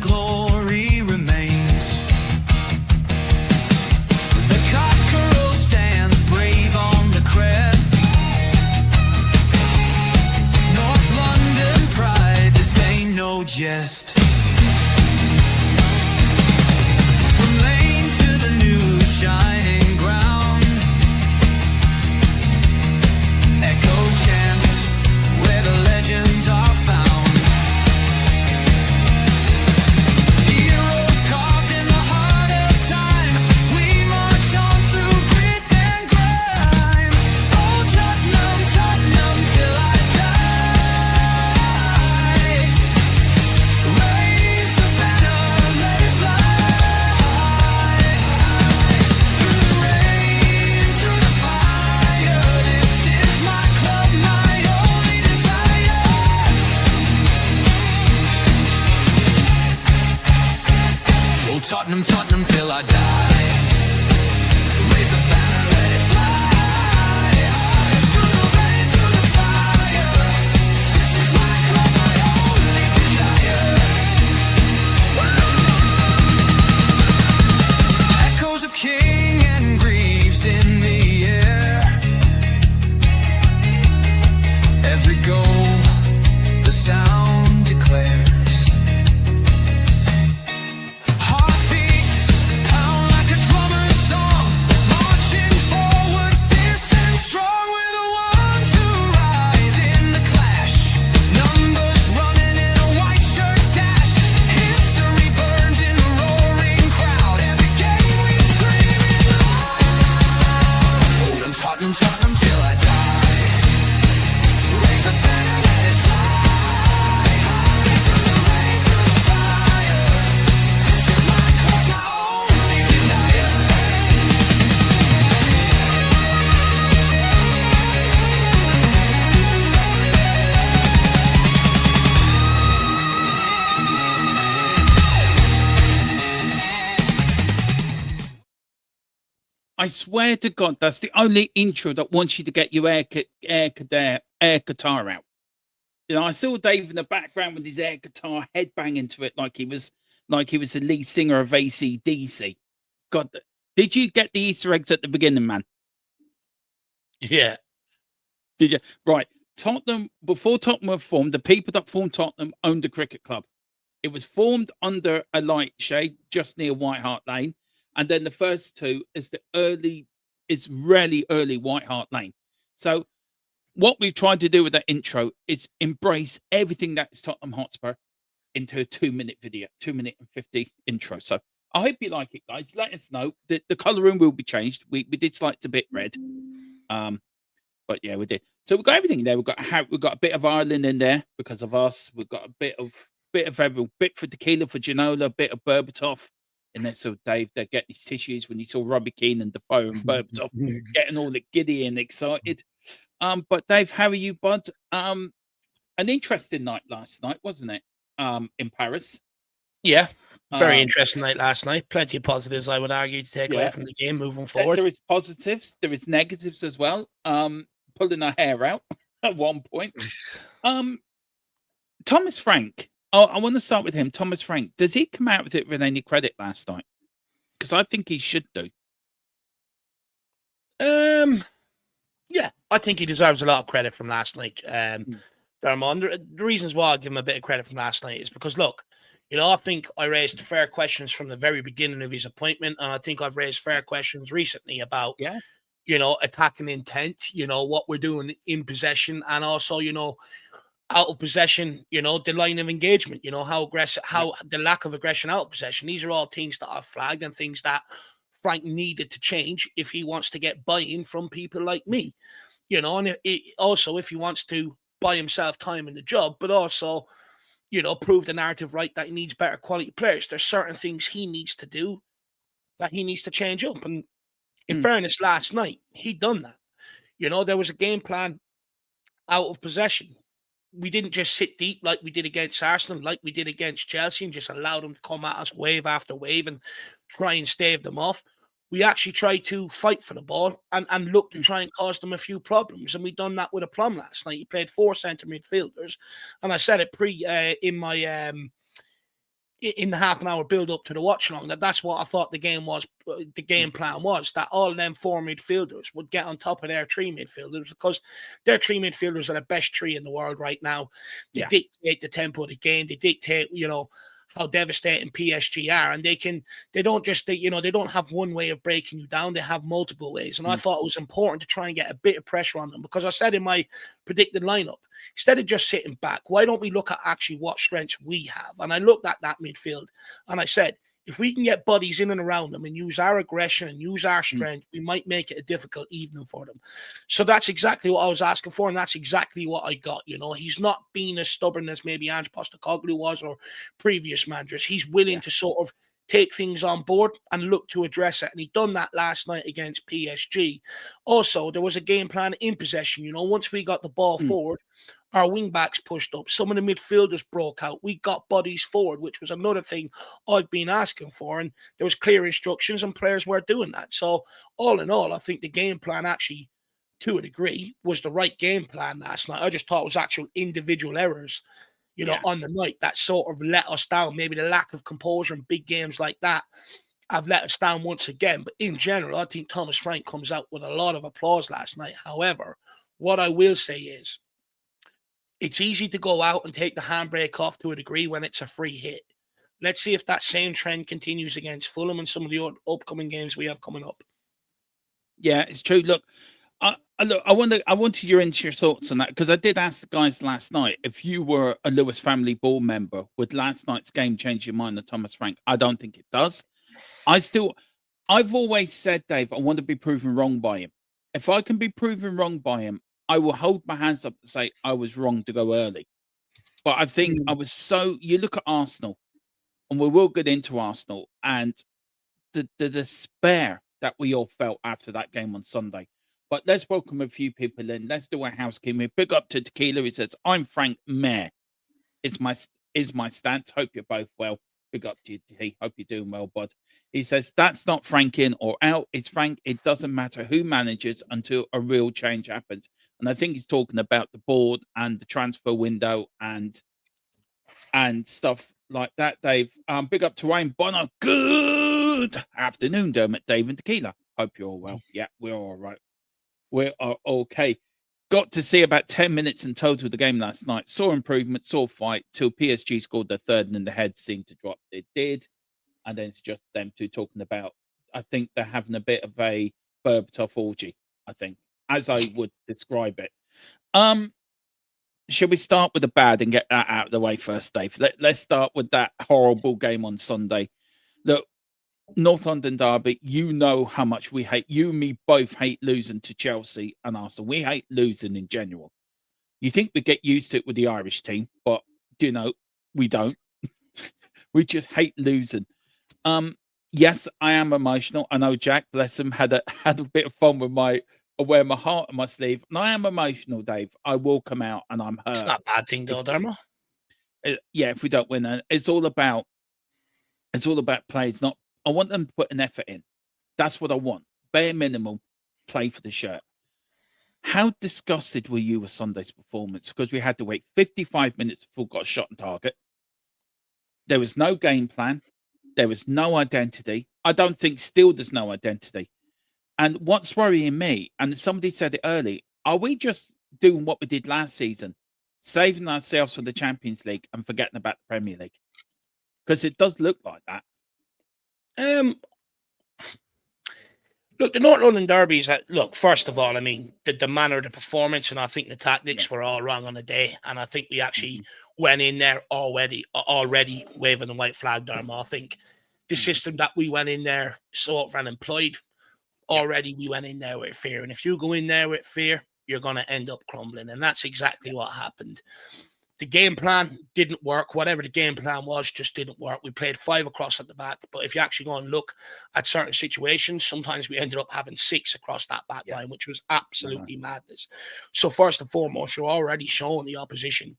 glory remains. The cockerel stands brave on the crest. North London pride, this ain't no jest. From Lane to the new shining ground, echo chants where the legends are found. Heroes carved in the heart of time, we march on through grit and grime. Oh Tottenham, Tottenham till I die. Raise the banner, let it fly. Through the rain, through the fire, this is my club, my only desire. Oh Tottenham, Tottenham till I die. Raise the banner, let it fly. Through the rain, through the fire, this is my club, my only desire. Echoes of King and Greaves in the air. Every goal, the sound declares. Heartbeats pound like a drummer's song, marching forward, fierce and strong. We're the ones who rise in the clash. Numbers running in a white shirt dash. History burns in the roaring crowd. Every game we scream it loud. Oh, Tottenham, Tottenham till I die. Raise the banner, let it fly. Through the rain, through the fire, this is my club, my only desire. I swear to God, that's the only intro that wants you to get your air guitar out. You know, I saw Dave in the background with his air guitar headbanging to it like he was the lead singer of AC/DC. God, did you get the Easter eggs at the beginning, man? Yeah. Did you? Right. Tottenham, before Tottenham were formed, the people that formed Tottenham owned a cricket club. It was formed under a light shade just near White Hart Lane. And then the first two is really early White Hart Lane. So what we've tried to do with that intro is embrace everything that's Tottenham Hotspur into a 2-minute video, 2-minute and 50 intro. So I hope you like it, guys. Let us know. The colouring will be changed. We did slight a bit red. But yeah, we did. So we've got everything there. We've got a bit of Ireland in there because of us. We've got a bit of every bit for tequila, for Ginola, a bit of Berbatov. And then so Dave, they're getting his tissues when he saw Robbie Keane and Defoe and Berbatov getting all giddy and excited. But Dave, how are you, bud? An interesting night last night, wasn't it? In Paris. Yeah. Very interesting night last night. Plenty of positives, I would argue, to take away Yeah. from the game moving forward. There is positives, there is negatives as well. Pulling our hair out at one point. Thomas Frank. Oh, I want to start with him. Thomas Frank. Does he come out with it with any credit last night? Because I think he should do. Yeah, I think he deserves a lot of credit from last night. Dermond, the reasons why I give him a bit of credit from last night is because, look, you know, I think I raised fair questions from the very beginning of his appointment, and I think I've raised fair questions recently about, you know, attacking intent, you know, what we're doing in possession, and also, you know, out of possession, you know, the line of engagement, you know, how aggressive, how the lack of aggression out of possession. These are all things that I've flagged and things that Frank needed to change if he wants to get buy-in from people like me, you know, and also if he wants to buy himself time in the job, but also, you know, prove the narrative right that he needs better quality players. There's certain things he needs to do that he needs to change up. And in fairness, last night, he done that. You know, there was a game plan out of possession. We didn't just sit deep like we did against Arsenal, like we did against Chelsea, and just allow them to come at us wave after wave and try and stave them off. We actually tried to fight for the ball and look to try and cause them a few problems. And we done that with a plum last night. He played 4 centre midfielders. And I said it in my in the half an hour build up to the watch along, that's what I thought the game was. The game plan was that all of them 4 midfielders would get on top of their 3 midfielders, because their 3 midfielders are the best 3 in the world right now. They dictate the tempo of the game. They dictate, how devastating PSG are, and they don't have one way of breaking you down. They have multiple ways, and I thought it was important to try and get a bit of pressure on them, because I said in my predicted lineup, instead of just sitting back, why don't we look at actually what strengths we have? And I looked at that midfield, and I said, if we can get bodies in and around them and use our aggression and use our strength, we might make it a difficult evening for them. So that's exactly what I was asking for, and that's exactly what I got. He's not being as stubborn as maybe Ange Postecoglou was or previous managers. He's willing to sort of take things on board and look to address it. And he done that last night against PSG. Also, there was a game plan in possession. Once we got the ball forward, our wing backs pushed up. Some of the midfielders broke out. We got bodies forward, which was another thing I've been asking for. And there was clear instructions, and players were doing that. So all in all, I think the game plan actually, to a degree, was the right game plan last night. I just thought it was actual individual errors, on the night that sort of let us down. Maybe the lack of composure in big games like that have let us down once again. But in general, I think Thomas Frank comes out with a lot of applause last night. However, what I will say is, it's easy to go out and take the handbrake off to a degree when it's a free hit. Let's see if that same trend continues against Fulham and some of the upcoming games we have coming up. Yeah, it's true. Look, I wanted your thoughts on that, because I did ask the guys last night, if you were a Lewis family board member, would last night's game change your mind on Thomas Frank? I don't think it does. I've always said, Dave, I want to be proven wrong by him. If I can be proven wrong by him, I will hold my hands up and say I was wrong to go early. But I think you look at Arsenal, and we will get into Arsenal, and the despair that we all felt after that game on Sunday. But let's welcome a few people in. Let's do a housekeeping. Big up to Tequila. He says, I'm Frank Mayer. Is my stance. Hope you're both well. Big up to you, T. Hope you're doing well, bud. He says, that's not Frank in or out. It's Frank. It doesn't matter who manages until a real change happens. And I think he's talking about the board and the transfer window and stuff like that, Dave. Big up to Wayne Bonner. Good afternoon, Dermot, Dave, and Tequila. Hope you're all well. Yeah, we're all right. We are okay. Got to see about 10 minutes in total of the game last night. Saw improvement, saw fight, till PSG scored their third, and then the head seemed to drop. It did. And then it's just them two talking about, I think they're having a bit of a Berbatov orgy, I think, as I would describe it. Should we start with the bad and get that out of the way first, Dave? Let's start with that horrible game on Sunday. Look, North London derby, you know how much we hate. You and me both hate losing to Chelsea and Arsenal. We hate losing in general. You think we get used to it with the Irish team, but, we don't. We just hate losing. Yes, I am emotional. I know Jack, bless him, had a bit of fun with I wear my heart on my sleeve. And I am emotional, Dave. I will come out and I'm hurt. It's not a bad thing, though, Dermo. Yeah, if we don't win, it's all about plays. I want them to put an effort in. That's what I want. Bare minimum, play for the shirt. How disgusted were you with Sunday's performance? Because we had to wait 55 minutes before we got a shot on target. There was no game plan. There was no identity. I don't think still there's no identity. And what's worrying me, and somebody said it early, are we just doing what we did last season, saving ourselves for the Champions League and forgetting about the Premier League? Because it does look like that. Look, the North London derby is first of all, I mean, the manner of the performance, and I think the tactics were all wrong on the day. And I think we actually went in there already waving the white flag, Dermo. I think the system that we went in there sort of and employed, already we went in there with fear. And if you go in there with fear, you're going to end up crumbling. And that's exactly what happened. The game plan didn't work. Whatever the game plan was just didn't work. We played 5 across at the back. But if you actually go and look at certain situations, sometimes we ended up having 6 across that back line, which was absolutely madness. So first and foremost, you're already showing the opposition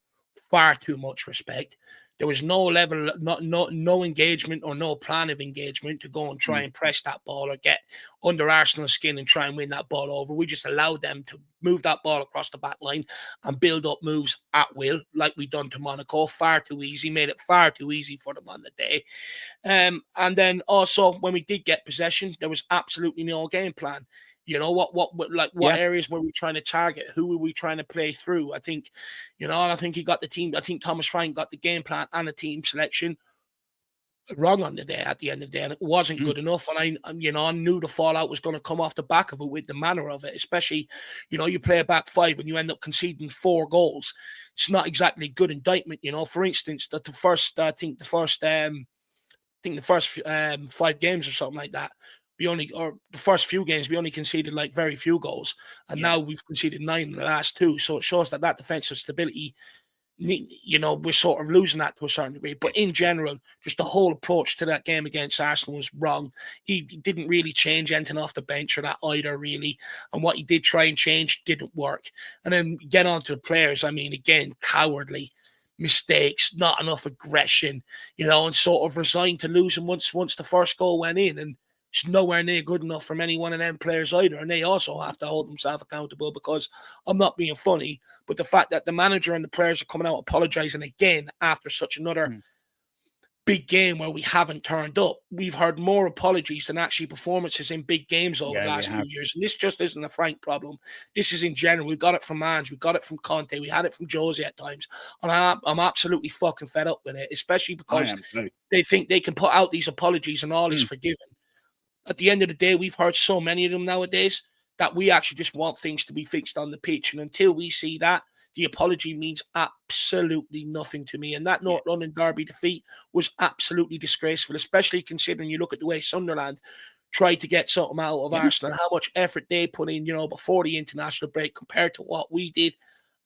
far too much respect. There was no level, no engagement or no plan of engagement to go and try and press that ball or get under Arsenal's skin and try and win that ball over. We just allowed them to move that ball across the back line and build up moves at will, like we done to Monaco. Far too easy, made it far too easy for them on the day. And then also when we did get possession, there was absolutely no game plan. You know, what areas were we trying to target? Who were we trying to play through? I think he got the team. I think Thomas Frank got the game plan and the team selection wrong on the day at the end of the day, and it wasn't good enough. And I knew the fallout was going to come off the back of it with the manner of it, especially, you play a back five and you end up conceding 4 goals. It's not exactly good indictment. For instance, that the first 5 games or something like that, the first few games, we only conceded like very few goals. And now we've conceded 9 in the last 2. So it shows that defensive stability, we're sort of losing that to a certain degree. But in general, just the whole approach to that game against Arsenal was wrong. He didn't really change anything off the bench or that either, really. And what he did try and change didn't work. And then get on to the players. I mean, again, cowardly mistakes, not enough aggression, and sort of resigned to losing once the first goal went in. And it's nowhere near good enough from any one of them players either. And they also have to hold themselves accountable, because I'm not being funny, but the fact that the manager and the players are coming out apologizing again after such another big game where we haven't turned up. We've heard more apologies than actually performances in big games over the last few years. And this just isn't a Frank problem. This is in general. We got it from Ange. We got it from Conte. We had it from Jose at times. And I'm absolutely fucking fed up with it, especially because they think they can put out these apologies and all is forgiven. At the end of the day, we've heard so many of them nowadays that we actually just want things to be fixed on the pitch. And until we see that, the apology means absolutely nothing to me. And that North London derby defeat was absolutely disgraceful, especially considering you look at the way Sunderland tried to get something out of Arsenal, how much effort they put in, before the international break compared to what we did.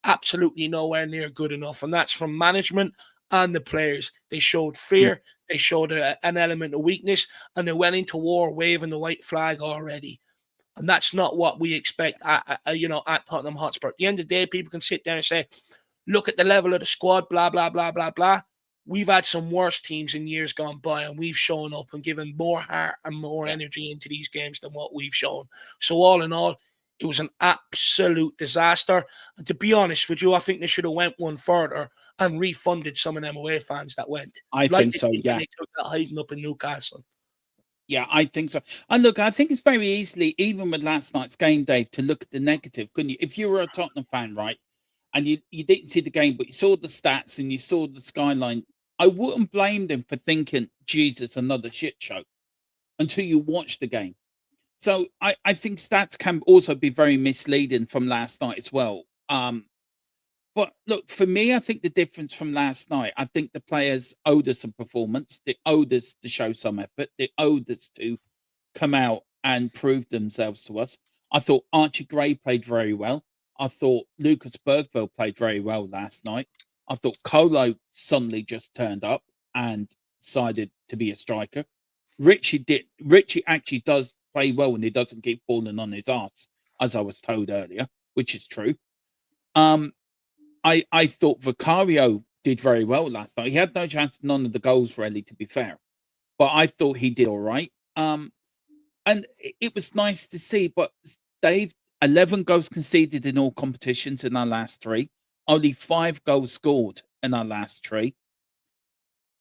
Absolutely nowhere near good enough. And that's from management and the players. They showed fear. They showed an element of weakness, and they went into war waving the white flag already. And that's not what we expect at Tottenham Hotspur. At the end of the day, people can sit there and say, look at the level of the squad, blah, blah, blah, blah, blah. We've had some worse teams in years gone by, and we've shown up and given more heart and more energy into these games than what we've shown. So all in all, it was an absolute disaster. And to be honest with you, I think they should have went one further and refunded some of them away fans that went. I think so, yeah. They took that hiding up in Newcastle. Yeah, I think so. And look, I think it's very easily, even with last night's game, Dave, to look at the negative, couldn't you? If you were a Tottenham fan, right, and you didn't see the game, but you saw the stats and you saw the skyline, I wouldn't blame them for thinking, Jesus, another shit show, until you watch the game. So I think stats can also be very misleading from last night as well. But look, for me, I think the difference from last night, I think the players owed us a performance. They owed us to show some effort. They owed us to come out and prove themselves to us. I thought Archie Gray played very well. I thought Lucas Bergville played very well last night. I thought Colo suddenly just turned up and decided to be a striker. Richie actually does play well when he doesn't keep falling on his ass, as I was told earlier, which is true. I thought Vicario did very well last night. He had no chance, none of the goals really, to be fair, but I thought he did all right. And it was nice to see. But Dave, 11 goals conceded in all competitions in our last 3. Only 5 goals scored in our last 3.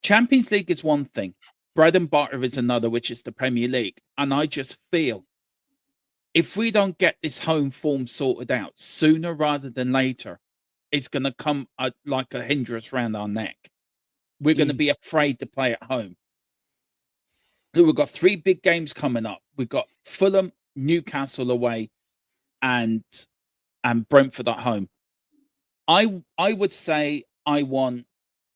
Champions League is one thing. Bread and butter is another, which is the Premier League. And I just feel if we don't get this home form sorted out sooner rather than later, it's going to come like a hindrance around our neck. We're going to be afraid to play at home. We've got 3 big games coming up. We've got Fulham, Newcastle away, and Brentford at home. I would say I want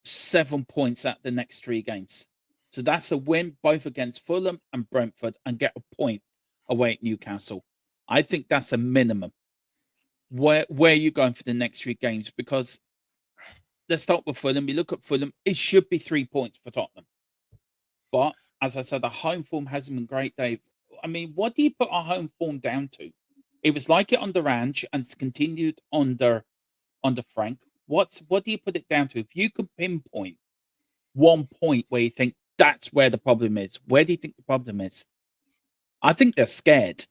7 points at the next 3 games. So that's a win both against Fulham and Brentford, and get a point away at Newcastle. I think that's a minimum. Where are you going for the next 3 games? Because let's start with Fulham. You look at Fulham, it should be 3 points for Tottenham. But as I said, the home form hasn't been great, Dave. I mean, what do you put our home form down to? It was like it under Ange and it's continued under Frank. What do you put it down to? If you could pinpoint one point where you think that's where the problem is? Where do you think the problem is? I think they're scared.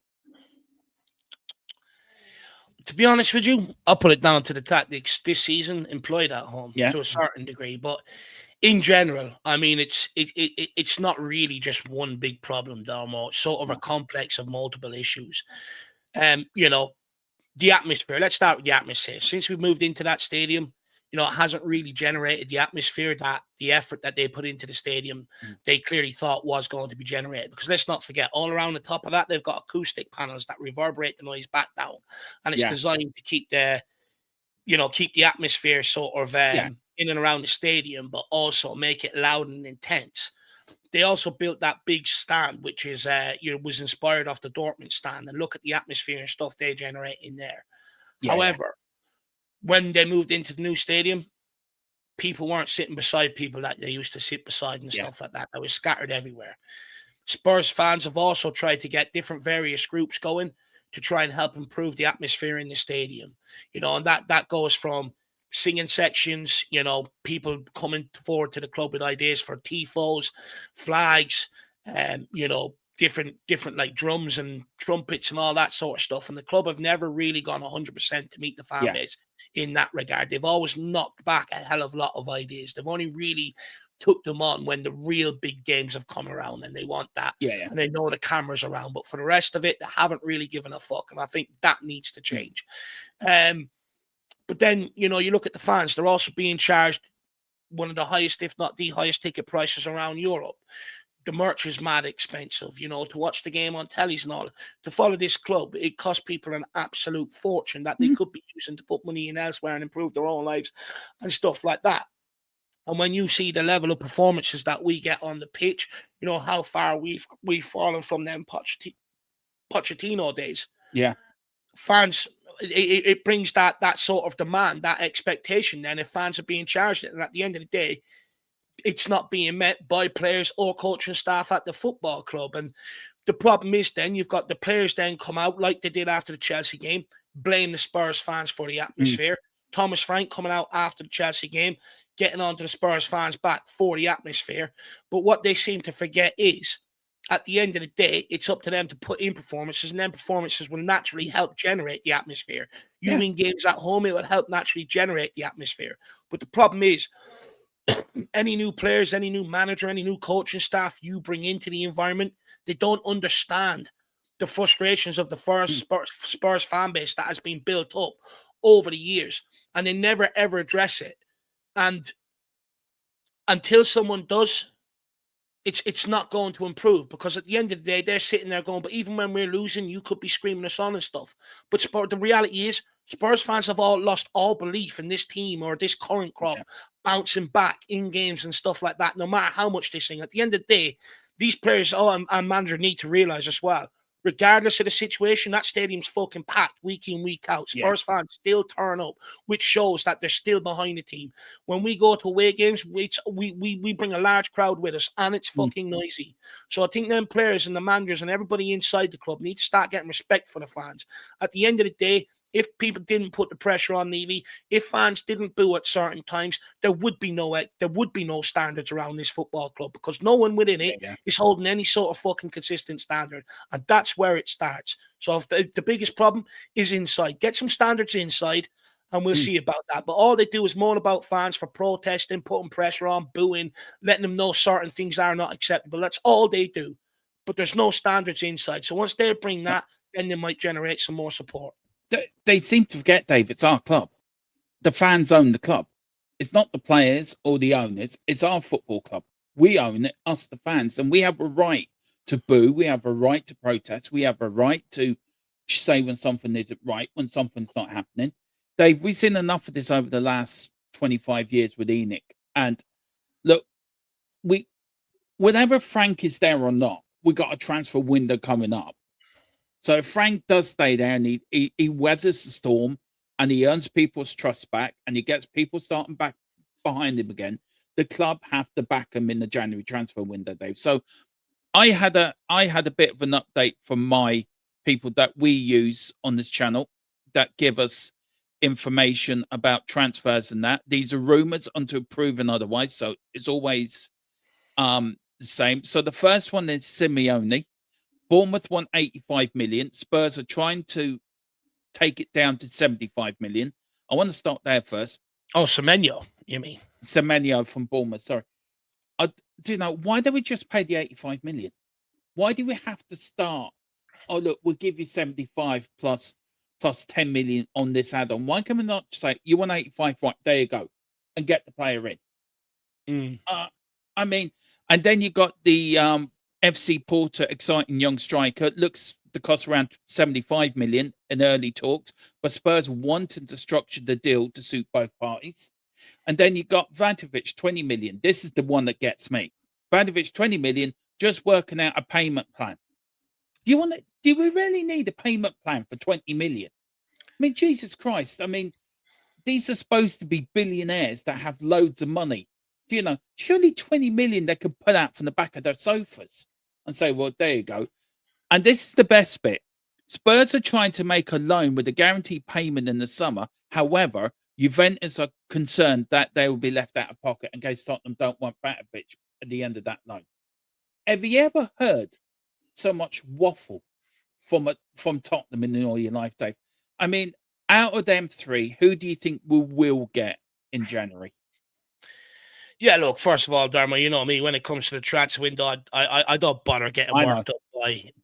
To be honest with you, I'll put it down to the tactics this season employed at home to a certain degree. But in general, I mean, it's not really just one big problem, Darmo. It's sort of a complex of multiple issues. You know, the atmosphere. Let's start with the atmosphere. Since we moved into that stadium, you know, it hasn't really generated the atmosphere that the effort that they put into the stadium, they clearly thought was going to be generated. Because let's not forget, all around the top of that, they've got acoustic panels that reverberate the noise back down, and it's designed to keep the, you know, keep the atmosphere sort of in and around the stadium, but also make it loud and intense. They also built that big stand, which is was inspired off the Dortmund stand, and look at the atmosphere and stuff they generate in there. However, when they moved into the new stadium, people weren't sitting beside people that they used to sit beside and stuff like that. They were scattered everywhere. Spurs fans have also tried to get different various groups going to try and help improve the atmosphere in the stadium. You know, and that goes from singing sections, you know, people coming forward to the club with ideas for tifos, flags, you know, different like drums and trumpets and all that sort of stuff. And the club have never really gone 100% to meet the fan base in that regard. They've always knocked back a hell of a lot of ideas. They've only really took them on when the real big games have come around and they want that. And they know the camera's around. But for the rest of it, they haven't really given a fuck. And I think that needs to change. But then, you know, you look at the fans, they're also being charged one of the highest, if not the highest ticket prices around Europe. The merch is mad expensive, you know, to watch the game on tellies and all. To follow this club, it costs people an absolute fortune that they could be using to put money in elsewhere and improve their own lives and stuff like that. And when you see the level of performances that we get on the pitch, you know, how far we've fallen from them Pochettino days. Fans, it brings that sort of demand, that expectation. Then if fans are being charged it, and at the end of the day, it's not being met by players or coaching staff at the football club. And the problem is then you've got the players then come out like they did after the Chelsea game, blame the Spurs fans for the atmosphere. Thomas Frank coming out after the Chelsea game, getting onto the Spurs fans back for the atmosphere. But what they seem to forget is, at the end of the day, it's up to them to put in performances, and then performances will naturally help generate the atmosphere. You win games at home, it will help naturally generate the atmosphere. But the problem is, any new players, any new manager, any new coaching staff you bring into the environment, they don't understand the frustrations of the first Spurs fan base that has been built up over the years, and they never ever address it. And until someone does, it's not going to improve, because at the end of the day, they're sitting there going, but even when we're losing, you could be screaming us on and stuff. But the reality is, Spurs fans have all lost all belief in this team or this current crop bouncing back in games and stuff like that, no matter how much they sing. At the end of the day, these players and manager need to realize as well, regardless of the situation, that stadium's fucking packed week in, week out. Spurs fans still turn up, which shows that they're still behind the team. When we go to away games, we bring a large crowd with us, and it's fucking noisy. So I think them players and the managers and everybody inside the club need to start getting respect for the fans. At the end of the day, if people didn't put the pressure on Levy, if fans didn't boo at certain times, there would be no standards around this football club, because no one within it is holding any sort of fucking consistent standard, and that's where it starts. So if the biggest problem is inside, get some standards inside, and we'll see about that. But all they do is moan about fans for protesting, putting pressure on, booing, letting them know certain things are not acceptable. That's all they do. But there's no standards inside. So once they bring that, then they might generate some more support. They seem to forget, Dave, it's our club. The fans own the club. It's not the players or the owners. It's our football club. We own it, us, the fans, and we have a right to boo. We have a right to protest. We have a right to say when something isn't right, when something's not happening. Dave, we've seen enough of this over the last 25 years with Enoch. And look, whenever Frank is there or not, we got a transfer window coming up. So if Frank does stay there and he weathers the storm and he earns people's trust back and he gets people starting back behind him again, the club have to back him in the January transfer window, Dave. So I had a bit of an update from my people that we use on this channel that give us information about transfers and that. These are rumours until proven otherwise, so it's always the same. So the first one is Simeone. Bournemouth won 85 million. Spurs are trying to take it down to 75 million. I want to start there first. Oh, Semenyo, you mean? Semenyo from Bournemouth, sorry. Do you know, why do we just pay the 85 million? Why do we have to start? Oh, look, we'll give you 75 plus 10 million on this add-on. Why can we not say, you want 85, right, there you go, and get the player in? I mean, and then you got the FC Porto exciting young striker. Looks to cost around 75 million in early talks, but Spurs wanted to structure the deal to suit both parties. And then you got Vantovic, 20 million. This is the one that gets me. Vantovic, 20 million, just working out a payment plan. Do we really need a payment plan for 20 million? I mean, Jesus Christ. I mean, these are supposed to be billionaires that have loads of money. Do you know, surely 20 million they could put out from the back of their sofas and say, well, there you go. And this is the best bit. Spurs are trying to make a loan with a guaranteed payment in the summer. However, Juventus are concerned that they will be left out of pocket in case Tottenham don't want Vantovic at the end of that loan. Have you ever heard so much waffle from Tottenham in all your life, Dave? I mean, out of them three, who do you think we will get in January? Yeah, look, first of all, Dermot, you know me, when it comes to the transfer window, I don't bother getting worked up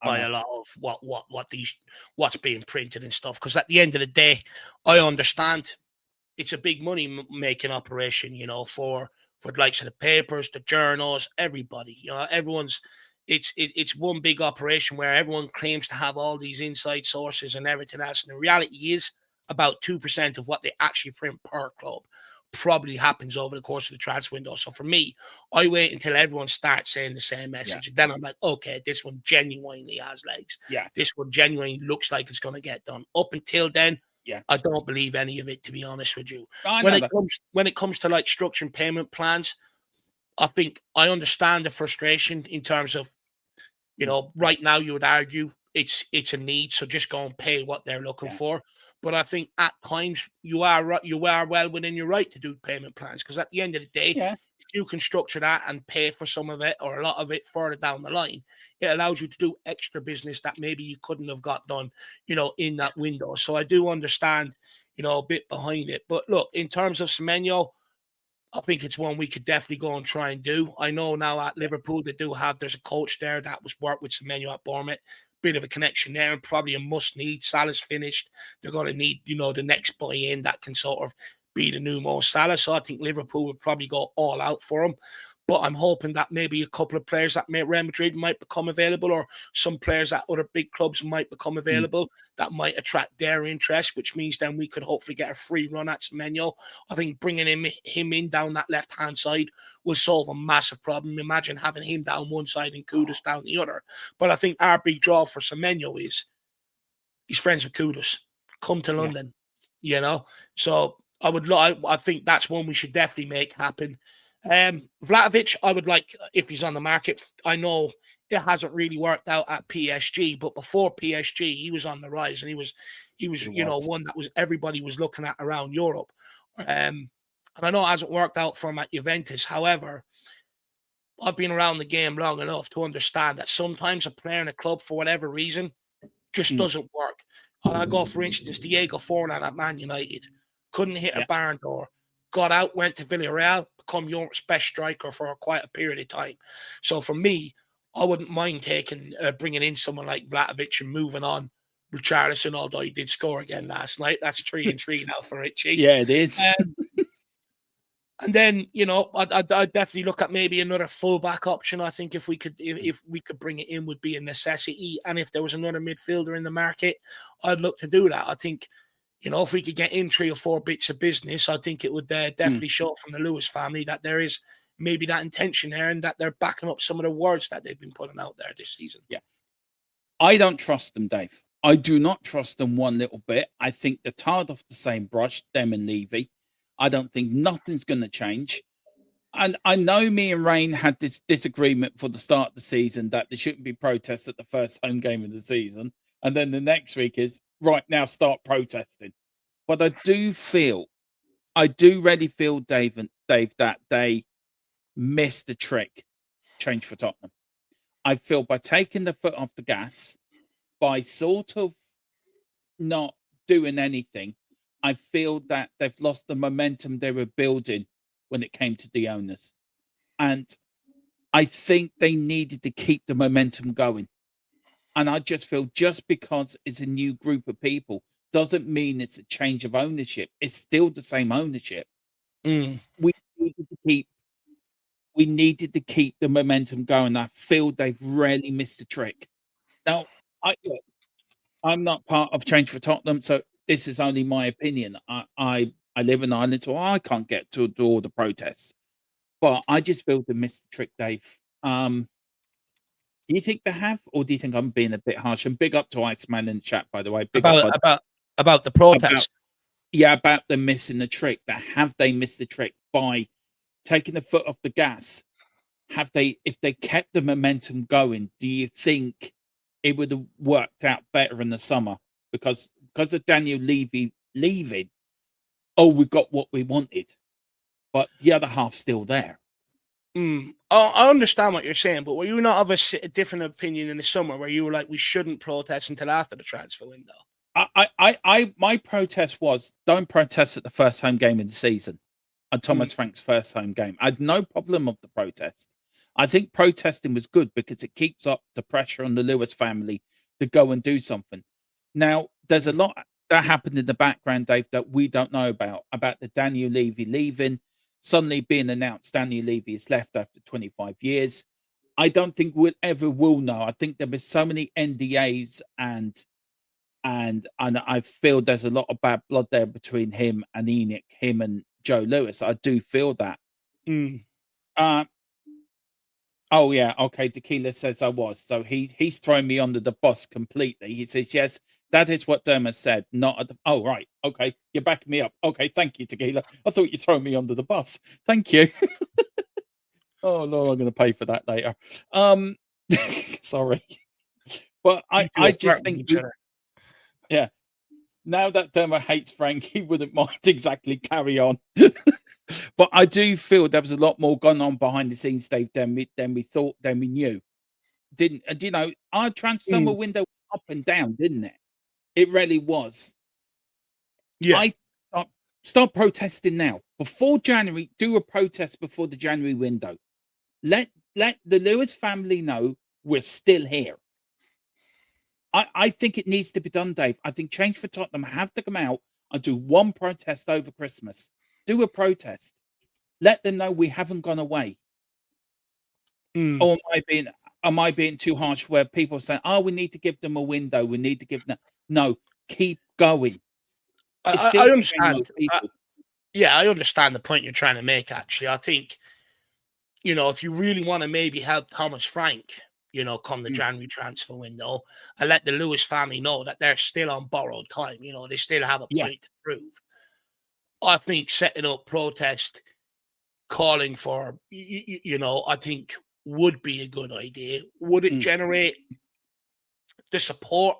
by a lot of what's being printed and stuff. Because at the end of the day, I understand it's a big money making operation, you know, for the likes of the papers, the journals, everybody. You know, it's one big operation where everyone claims to have all these inside sources and everything else. And the reality is about 2% of what they actually print per club probably happens over the course of the transfer window. So for me, I wait until everyone starts saying the same message. And then I'm like, okay, this one genuinely has legs. Yeah. This one genuinely looks like it's going to get done. Up until then, I don't believe any of it, to be honest with you. When it comes to like structuring payment plans, I think I understand the frustration in terms of, you know, right now you would argue it's a need, so just go and pay what they're looking for. But I think at times you are well within your right to do payment plans, because at the end of the day, if you can structure that and pay for some of it or a lot of it further down the line, it allows you to do extra business that maybe you couldn't have got done, you know, in that window. So I do understand, you know, a bit behind it. But look, in terms of Semenyo, I think it's one we could definitely go and try and do. I know now at Liverpool there's a coach there that was worked with Semenyo at Bournemouth. Bit of a connection there and probably a must need. Salah's finished. They're going to need, you know, the next buy in that can sort of be the new Mo Salah. So I think Liverpool would probably go all out for him. But I'm hoping that maybe a couple of players that Real Madrid might become available, or some players that other big clubs might become available, that might attract their interest, which means then we could hopefully get a free run at Semenyo. I think bringing him in down that left-hand side will solve a massive problem. Imagine having him down one side and Kudus down the other. But I think our big draw for Semenyo is he's friends with Kudus. Come to London, you know? So I think that's one we should definitely make happen. Vlahovic, I would like if he's on the market. I know it hasn't really worked out at PSG, but before PSG, he was on the rise, and he was you know, one that was everybody was looking at around Europe. And I know it hasn't worked out for him at Juventus. However, I've been around the game long enough to understand that sometimes a player in a club, for whatever reason, just doesn't work. And I go, for instance, Diego Forlan at Man United couldn't hit a barn door. Got out, went to Villarreal, become Europe's best striker for quite a period of time. So for me, I wouldn't mind bringing in someone like Vlahovic and moving on Richarlison, although he did score again last night. That's 3-3 now for Richie. Yeah, it is. And then, you know, I'd definitely look at maybe another fullback option. I think if we could bring it in, would be a necessity. And if there was another midfielder in the market, I'd look to do that. I think, you know, if we could get in 3 or 4 bits of business, I think it would definitely show from the Lewis family that there is maybe that intention there, and that they're backing up some of the words that they've been putting out there this season. Yeah. I don't trust them, Dave. I do not trust them one little bit. I think they're tarred off the same brush, them and Levy. I don't think nothing's going to change. And I know me and Rain had this disagreement for the start of the season that there shouldn't be protests at the first home game of the season. And then the next week is, right now, start protesting. But I do really feel, Dave, that they missed the trick. Change for Tottenham. I feel by taking the foot off the gas, by sort of not doing anything, I feel that they've lost the momentum they were building when it came to the owners. And I think they needed to keep the momentum going. And I just feel just because it's a new group of people doesn't mean it's a change of ownership. It's still the same ownership. Mm. We needed to keep we needed to keep the momentum going. I feel they've really missed the trick. Now, I'm not part of Change for Tottenham, so this is only my opinion. I live in Ireland, so I can't get to do all the protests. But I just feel they missed the trick, Dave. Do you think they have, or do you think I'm being a bit harsh? And big up to Iceman in the chat, by the way. Big up About the protest. about them missing the trick. Have they missed the trick by taking the foot off the gas? If they kept the momentum going, do you think it would have worked out better in the summer? Because of Daniel Levy leaving, we got what we wanted, but the other half's still there. I understand what you're saying, but were you not of a different opinion in the summer where you were like, we shouldn't protest until after the transfer window? My protest was, don't protest at the first home game in the season, and Thomas Frank's first home game. I had no problem of the protest. I think protesting was good because it keeps up the pressure on the Lewis family to go and do something. Now, there's a lot that happened in the background, Dave, that we don't know about the Daniel Levy leaving, suddenly being announced Daniel Levy is left after 25 years. I don't think we'll ever will know. I think there were so many NDAs and I feel there's a lot of bad blood there between him and Enoch, him and Joe Lewis. I do feel that. Oh yeah, okay. Tequila says I was. So he's thrown me under the bus completely. He says, yes, that is what Dermot said. Not at the oh right, okay. You're backing me up. Okay, thank you, Tequila. I thought you throw me under the bus. Thank you. Oh no, I'm gonna pay for that later. Sorry. But I just think yeah. Now that Dermot hates Frank, he wouldn't mind exactly carry on. But I do feel there was a lot more going on behind the scenes, Dave, than we thought, than we knew. Didn't you know? Our summer window up and down, didn't it? It really was. Yeah. Start protesting now. Before January, do a protest before the January window. Let the Lewis family know we're still here. I think it needs to be done, Dave. I think Change for Tottenham have to come out and do one protest over Christmas. Do a protest. Let them know we haven't gone away. Or am I being too harsh where people say, oh, we need to give them a window. We need to give them no, keep going. I understand. I understand the point you're trying to make, actually. I think, if you really want to maybe help Thomas Frank, come the January transfer window, and let the Lewis family know that they're still on borrowed time. They still have a point to prove. I think setting up protest, calling for, I think would be a good idea. Would it generate the support?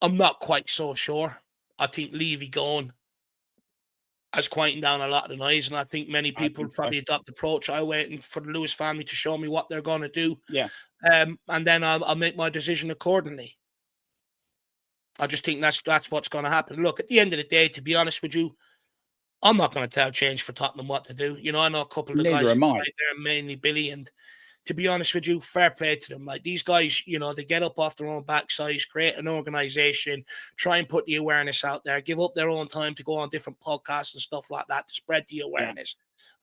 I'm not quite so sure. I think Levy going has quietened down a lot of the noise, and I think many people probably adopt the approach. I'm waiting for the Lewis family to show me what they're going to do. Yeah. And then I'll make my decision accordingly. I just think that's what's going to happen. Look, at the end of the day, to be honest with you, I'm not going to tell Change for Tottenham what to do. I know a couple of the guys right there, mainly Billy, and to be honest with you, fair play to them. Like, these guys, they get up off their own backsides, create an organization, try and put the awareness out there, give up their own time to go on different podcasts and stuff like that to spread the awareness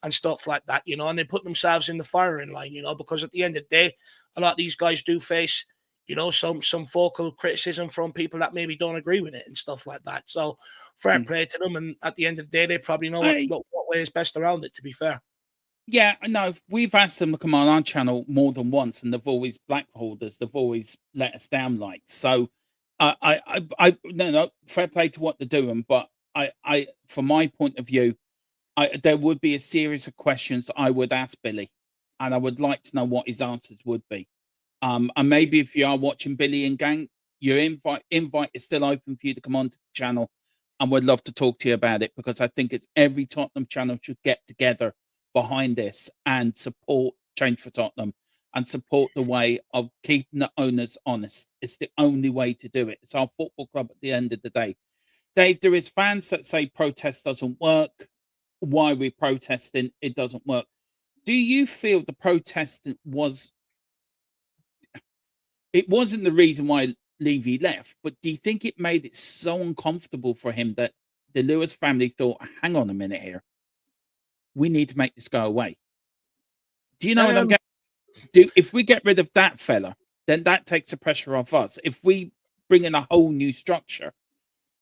and stuff like that, and they put themselves in the firing line, because at the end of the day, a lot of these guys do face, some vocal criticism from people that maybe don't agree with it and stuff like that. So fair play to them. And at the end of the day, they probably know what way is best around it, to be fair. Yeah, no, we've asked them to come on our channel more than once, and they've always blackballed us. They've always let us down. Like, so, no, fair play to what they're doing. But I, from my point of view, there would be a series of questions I would ask Billy, and I would like to know what his answers would be. And maybe if you are watching Billy and Gang, Your invite is still open for you to come onto the channel, and we'd love to talk to you about it, because I think it's every Tottenham channel should get together behind this and support Change for Tottenham and support the way of keeping the owners honest. It's the only way to do it. It's our football club at the end of the day. Dave, there is fans that say protest doesn't work. Why we're protesting, it doesn't work. Do you feel the protest wasn't the reason why Levy left, but do you think it made it so uncomfortable for him that the Lewis family thought, hang on a minute here, we need to make this go away? Do you know what I'm getting? If we get rid of that fella, then that takes the pressure off us. If we bring in a whole new structure,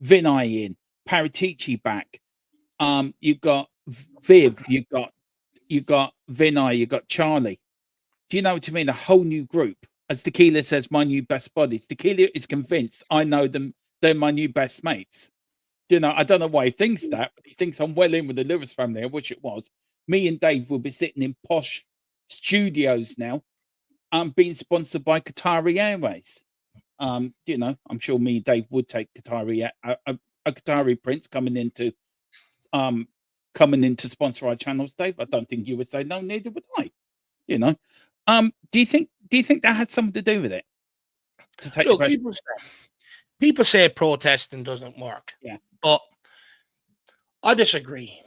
Vinay in, Paratici back, you've got Viv, you've got Vinay, you've got Charlie. Do you know what I mean? A whole new group. As Tequila says, my new best buddies. Tequila is convinced I know them. They're my new best mates. You know, I don't know why he thinks that, but he thinks I'm well in with the Lewis family, which it was. Me and Dave will be sitting in posh studios now, being sponsored by Qatari Airways. You know, I'm sure me and Dave would take Qatari, a Qatari prince coming in to sponsor our channels, Dave. I don't think you would say no, neither would I. You know, do you think that had something to do with it? To take Look, people say protesting doesn't work. Yeah, but I disagree.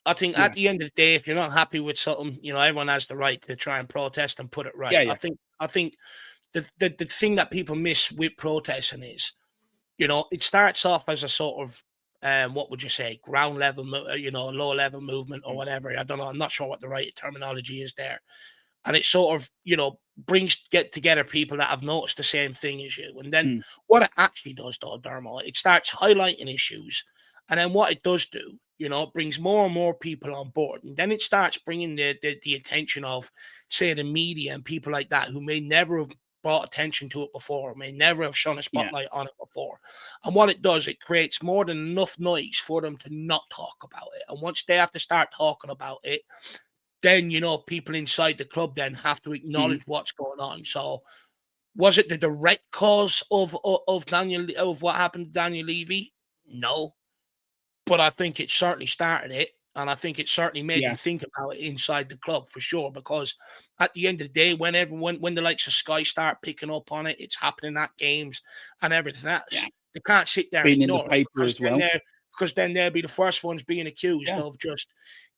I think at the end of the day, if you're not happy with something, you know, everyone has the right to try and protest and put it right. Yeah. I think the thing that people miss with protesting is, you know, it starts off as a sort of what would you say, ground level, you know, low level movement or whatever. I don't know. I'm not sure what the right terminology is there. And it sort of, you know, get together people that have noticed the same thing as you. And then what it actually does, though, Dermot, it starts highlighting issues. And then what it does do, you know, it brings more and more people on board. And then it starts bringing the attention of, say, the media and people like that who may never have brought attention to it before, may never have shone a spotlight on it before. And what it does, it creates more than enough noise for them to not talk about it. And once they have to start talking about it, then, you know, people inside the club then have to acknowledge what's going on. So was it the direct cause of what happened to Daniel Levy? No. But I think it certainly started it. And I think it certainly made them think about it inside the club for sure. Because at the end of the day, when the likes of Sky start picking up on it, it's happening at games and everything else. Yeah. They can't sit there and ignore it because then they'll be the first ones being accused of just,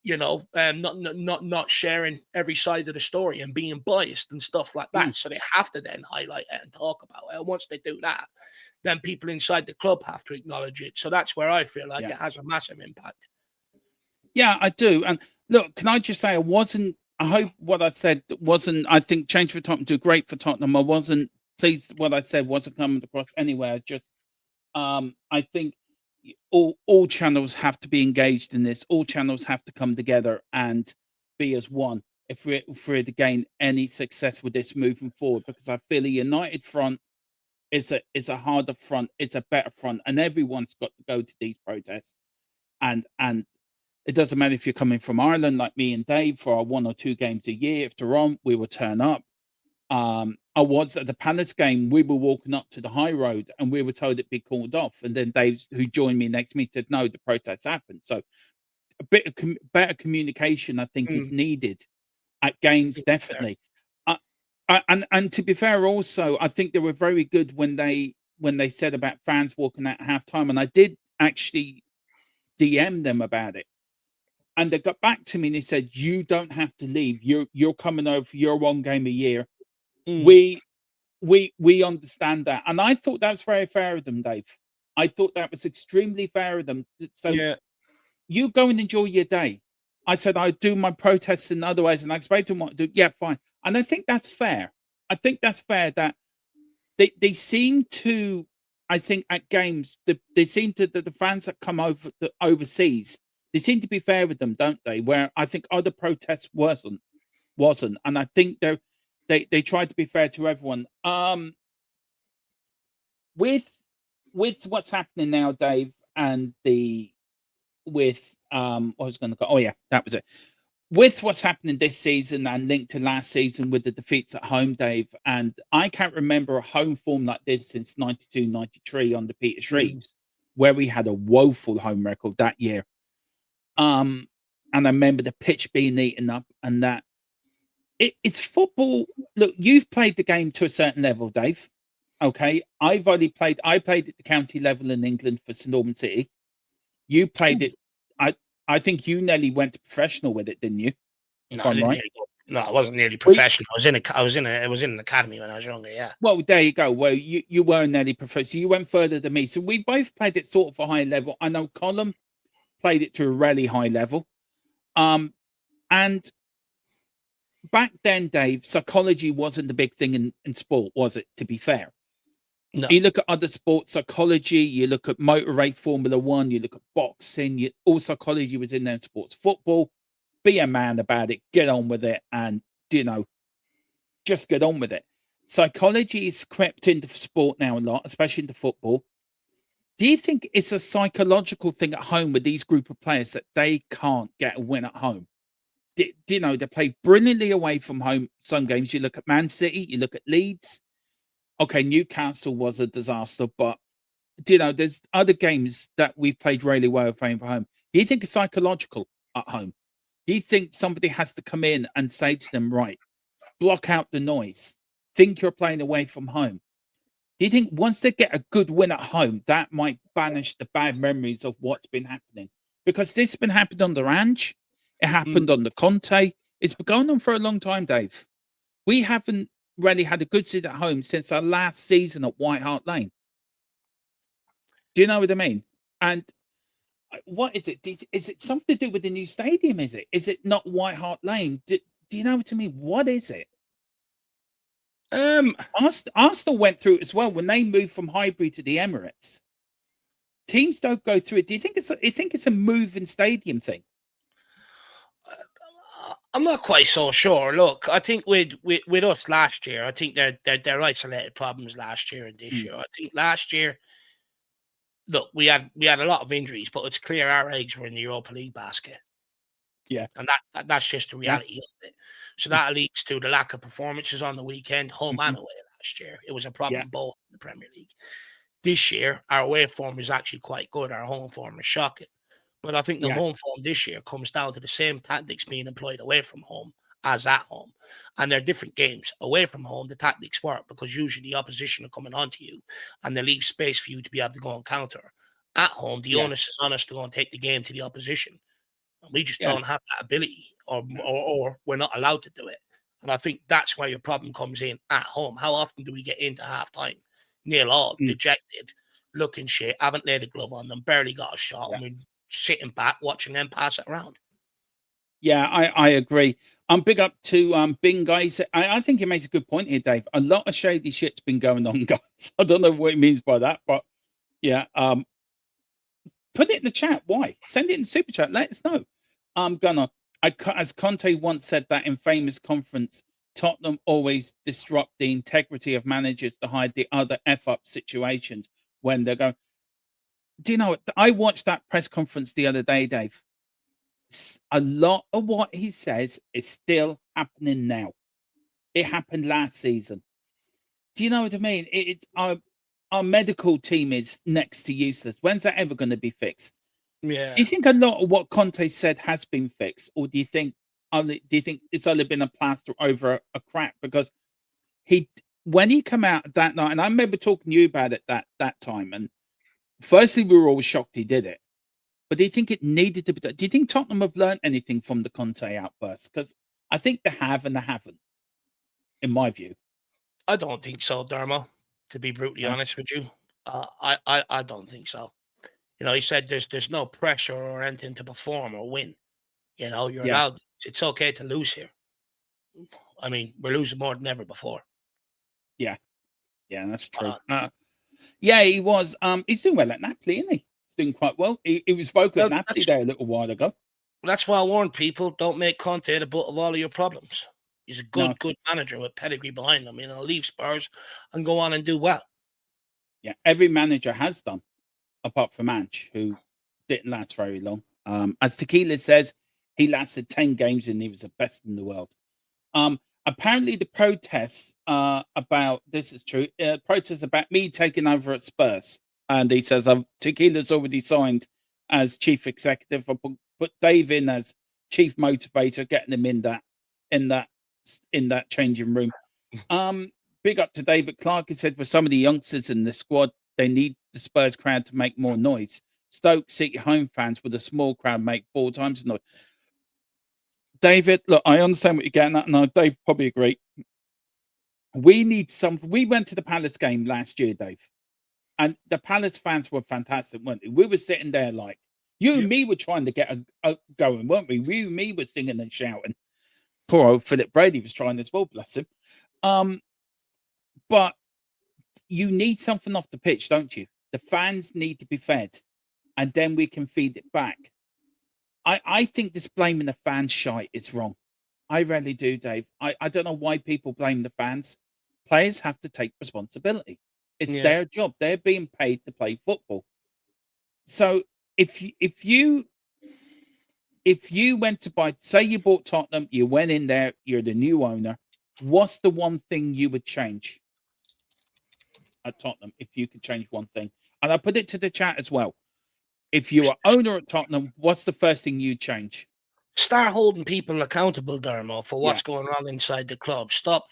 you know, not sharing every side of the story and being biased and stuff like that. So they have to then highlight it and talk about it. And once they do that, then people inside the club have to acknowledge it. So that's where I feel like it has a massive impact. Yeah, I do. And look, can I just say I hope what I said wasn't, I think Change for Tottenham do great for Tottenham. I wasn't pleased what I said wasn't coming across anywhere. Just I think all channels have to be engaged in this. All channels have to come together and be as one if we're to gain any success with this moving forward. Because I feel a united front is a harder front, it's a better front, and everyone's got to go to these protests. And it doesn't matter if you're coming from Ireland like me and Dave for our 1 or 2 games a year. If they're on, we will turn up. I was at the Palace game. We were walking up to the high road and we were told it'd be called off. And then Dave, who joined me next to me, said, no, the protests happened. So a bit of better communication, I think, is needed at games, definitely. And to be fair, also, I think they were very good when they said about fans walking out at halftime. And I did actually DM them about it. And they got back to me and they said, you don't have to leave. You're coming over for your 1 game a year. We understand that. And I thought that was very fair of them, Dave. I thought that was extremely fair of them. So you go and enjoy your day. I said, I do my protests in other ways and I explained to them what to do. Yeah, fine. And I think that's fair. I think that's fair that they seem to, I think at games, they seem to, the fans that come over overseas, they seem to be fair with them, don't they? Where I think other protests wasn't. And I think they tried to be fair to everyone. With what's happening now, Dave, and I was going to go. Oh yeah, that was it. with what's happening this season and linked to last season with the defeats at home, Dave, and I can't remember a home form like this since 92, 93 under Peter Shreves, where we had a woeful home record that year. And I remember the pitch being eaten up and that. It's football. Look, you've played the game to a certain level, Dave. Okay. I played at the county level in England for St. Albans City. You played it. I think you nearly went to professional with it, didn't you? No, If I'm right. No, I wasn't nearly professional. I was in an academy when I was younger. Yeah. Well, there you go. Well, you were nearly professional. You went further than me. So we both played it sort of a high level. I know Colin played it to a really high level. And back then, Dave, psychology wasn't the big thing in sport, was it? To be fair. No. You look at other sports, psychology, you look at motor race, Formula One, you look at boxing, all psychology was in there in sports. Football, be a man about it, get on with it, and, just get on with it. Psychology is crept into sport now a lot, especially into football. Do you think it's a psychological thing at home with these group of players that they can't get a win at home? They play brilliantly away from home some games. You look at Man City, you look at Leeds. Okay, Newcastle was a disaster, but there's other games that we've played really well playing for home. Do you think it's psychological at home? Do you think somebody has to come in and say to them, right, block out the noise, think you're playing away from home? Do you think once they get a good win at home, that might banish the bad memories of what's been happening? Because this has been happening under Ange, it happened under Conte. It's been going on for a long time, Dave. We haven't really had a good season at home since our last season at White Hart Lane. Do you know what I mean? And what is it? Is it something to do with the new stadium? Is it? Is it not White Hart Lane? Do you know what I mean? What is it? Arsenal went through it as well when they moved from Highbury to the Emirates. Teams don't go through it. Do you think it's a moving stadium thing? I'm not quite so sure. Look, I think with us last year, I think they're isolated problems last year and this year. I think last year, look, we had a lot of injuries, but it's clear our eggs were in the Europa League basket. Yeah, and that's just the reality of it. So that leads to the lack of performances on the weekend, home and away last year. It was a problem both in the Premier League. This year, our away form is actually quite good. Our home form is shocking. But I think the home form this year comes down to the same tactics being employed away from home as at home. And they're different games. Away from home, the tactics work because usually the opposition are coming onto you and they leave space for you to be able to go and counter. At home, the onus is on us to go and take the game to the opposition. And we just don't have that ability or we're not allowed to do it. And I think that's where your problem comes in at home. How often do we get into halftime? Nil all, dejected, looking shit, haven't laid a glove on them, barely got a shot, and we're sitting back watching them pass it around. Yeah, I agree. Big up to Bing, guys. I think he makes a good point here, Dave. A lot of shady shit's been going on, guys. I don't know what he means by that, but yeah. Put it in the chat. Why? Send it in the super chat. Let us know. Gunnar, as Conte once said that in famous conference, Tottenham always disrupt the integrity of managers to hide the other F-up situations when they're going. Do you know what? I watched that press conference the other day, Dave. A lot of what he says is still happening now. It happened last season. Do you know what I mean? It's our medical team is next to useless. When's that ever going to be fixed? Yeah. Do you think a lot of what Conte said has been fixed, or do you think it's only been a plaster over a crack? Because when he came out that night, and I remember talking to you about it that time, and firstly we were all shocked he did it. But do you think it needed to be done? Do you think Tottenham have learned anything from the Conte outburst? Because I think they have and they haven't, in my view. I don't think so, Dermo, to be brutally honest with you. I don't think so. He said there's no pressure or anything to perform or win. You're allowed. It's okay to lose here. I mean, we're losing more than ever before. Yeah, that's true. Yeah, he was. He's doing well at Napoli, isn't he? He's doing quite well. He was vocal at Napoli there a little while ago. That's why I warned people: don't make Conte the butt of all of your problems. He's a good manager with pedigree behind him. Leave Spurs and go on and do well. Yeah, every manager has done, apart from Ange, who didn't last very long. As Tequila says, He lasted 10 games and he was the best in the world. Apparently, the protests about this is true. Protests about me taking over at Spurs, and he says Tequila's already signed as chief executive. I put Dave in as chief motivator, getting him in that changing room. Big up to David Clark. He said for some of the youngsters in the squad, they need the Spurs crowd to make more noise. Stoke City home fans with a small crowd make 4 times the noise. David, look, I understand what you're getting at, and Dave probably agree. We need some. We went to the Palace game last year, Dave, and the Palace fans were fantastic, weren't they? We were sitting there like you and me were trying to get a going, weren't we? You and me were singing and shouting. Poor old Philip Brady was trying as well, bless him. But you need something off the pitch, don't you? The fans need to be fed, and then we can feed it back. I think this blaming the fans shite is wrong. I really do, Dave. I don't know why people blame the fans. Players have to take responsibility. It's their job. They're being paid to play football. So if you went to buy, say you bought Tottenham, you went in there, you're the new owner. What's the one thing you would change at Tottenham if you could change one thing? And I put it to the chat as well. If you were owner at Tottenham, what's the first thing you'd change? Start holding people accountable, Dermo, for what's going on inside the club. Stop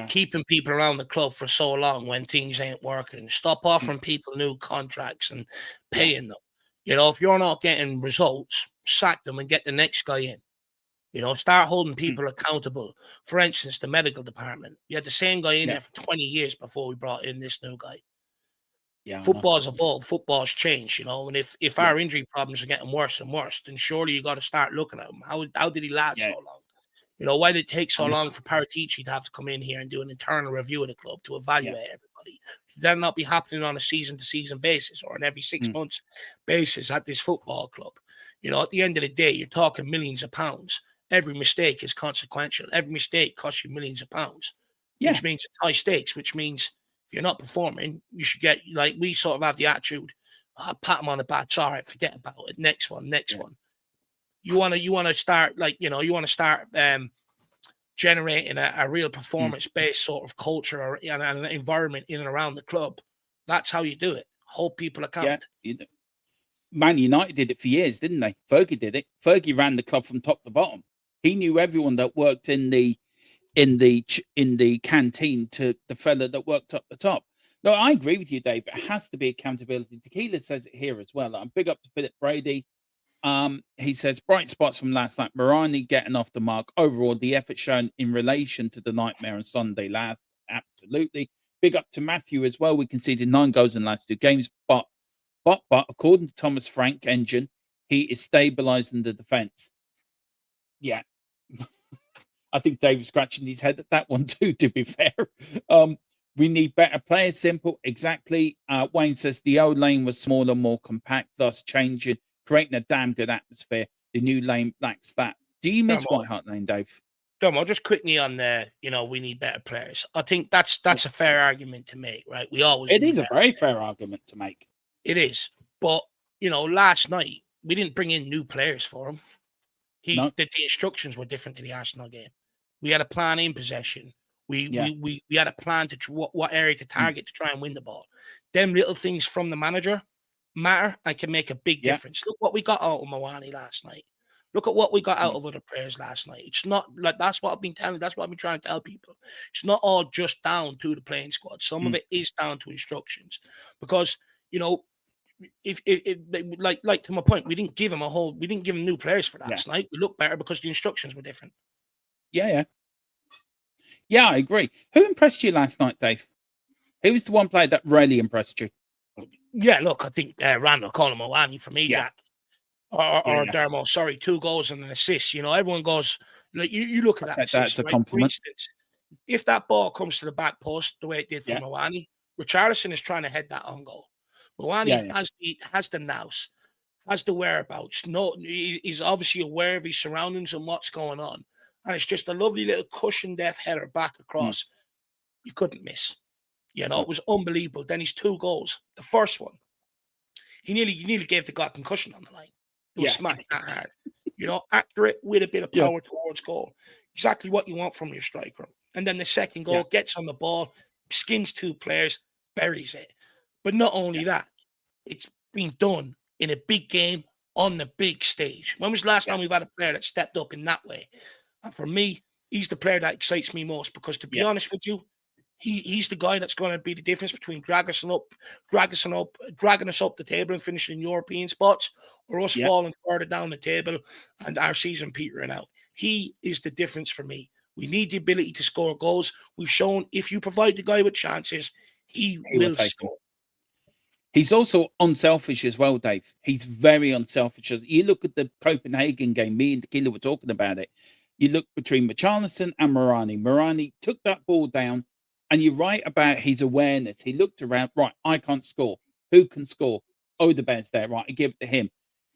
keeping people around the club for so long when things ain't working. Stop offering people new contracts and paying them. You know, if you're not getting results, sack them and get the next guy in. You know, start holding people accountable. For instance, the medical department. You had the same guy in there for 20 years before we brought in this new guy. Yeah, football's evolved, football's changed, you know, and if our injury problems are getting worse and worse, then surely you got to start looking at him. How did he last so long? You know, why did it take so long for Paratici to have to come in here and do an internal review of the club to evaluate everybody? Should that not be happening on a season-to-season basis or on every 6 months basis at this football club? You know, at the end of the day, you're talking millions of pounds. Every mistake is consequential. Every mistake costs you millions of pounds, which means it's high stakes, which means if you're not performing, you should get, like, we sort of have the attitude, pat them on the back, all right, forget about it. Next one. You want to start, like, you know, you want to start generating a real performance-based sort of culture or an environment in and around the club. That's how you do it. Hold people accountable. Yeah, Man United did it for years, didn't they? Fergie did it. Fergie ran the club from top to bottom. He knew everyone that worked in the canteen to the fella that worked up the top. No, I agree with you, Dave. It has to be accountability. Tequila says it here as well. I'm big up to Philip Brady. He says bright spots from last night. Morani getting off the mark. Overall, the effort shown in relation to the nightmare on Sunday last. Absolutely. Big up to Matthew as well. We conceded 9 goals in the last 2 games, but according to Thomas Frank Engine, he is stabilizing the defense. Yeah. I think Dave's scratching his head at that one too, to be fair. We need better players. Simple. Exactly. Wayne says the old lane was smaller, more compact, thus creating a damn good atmosphere. The new lane lacks that. Do you miss White Hart Lane, Dave? Domo, just quickly on the, you know, we need better players. I think that's a fair argument to make, right? It is a very fair argument to make. It is. But, you know, last night, we didn't bring in new players for him. The instructions were different to the Arsenal game. We had a plan in possession. We had a plan to what area to target to try and win the ball. Them little things from the manager matter and can make a big difference. Look what we got out of Mawani last night. Look at what we got out of other players last night. It's not like that's what I've been telling. That's what I've been trying to tell people. It's not all just down to the playing squad. Some of it is down to instructions, because you know. If like to my point, we didn't give him new players for last night. We looked better because the instructions were different. Yeah, I agree. Who impressed you last night, Dave? Who was the one player that really impressed you? Yeah, look, I think Randall calling Mawani for me, Jack. Or Dermo, sorry, 2 goals and an assist. You know, everyone goes, like, you look at that assist, that's a compliment. For instance, if that ball comes to the back post the way it did for Mawani, Richarlison is trying to head that on goal. Mawani has the nous, has the whereabouts. No, he's obviously aware of his surroundings and what's going on. And it's just a lovely little cushion death header back across. You couldn't miss. You know, it was unbelievable. Then his 2 goals. The first one, he nearly gave the guy concussion on the line. It was smacked that hard. accurate with a bit of Yeah. power towards goal. Exactly what you want from your striker. And then the second goal gets on the ball, skins 2 players, buries it. But not only that, it's been done in a big game on the big stage. When was the last time we've had a player that stepped up in that way? And for me, he's the player that excites me most because, to be honest with you, he's the guy that's going to be the difference between dragging us up the table and finishing in European spots, or us falling further down the table and our season petering out. He is the difference for me. We need the ability to score goals. We've shown if you provide the guy with chances, he will score. He's also unselfish as well, Dave. He's very unselfish. You look at the Copenhagen game, me and Tequila were talking about it. You look between Richarlison and Morani. Morani took that ball down, and you're right about his awareness. He looked around, right, I can't score. Who can score? Odegaard's there, right, I give it to him.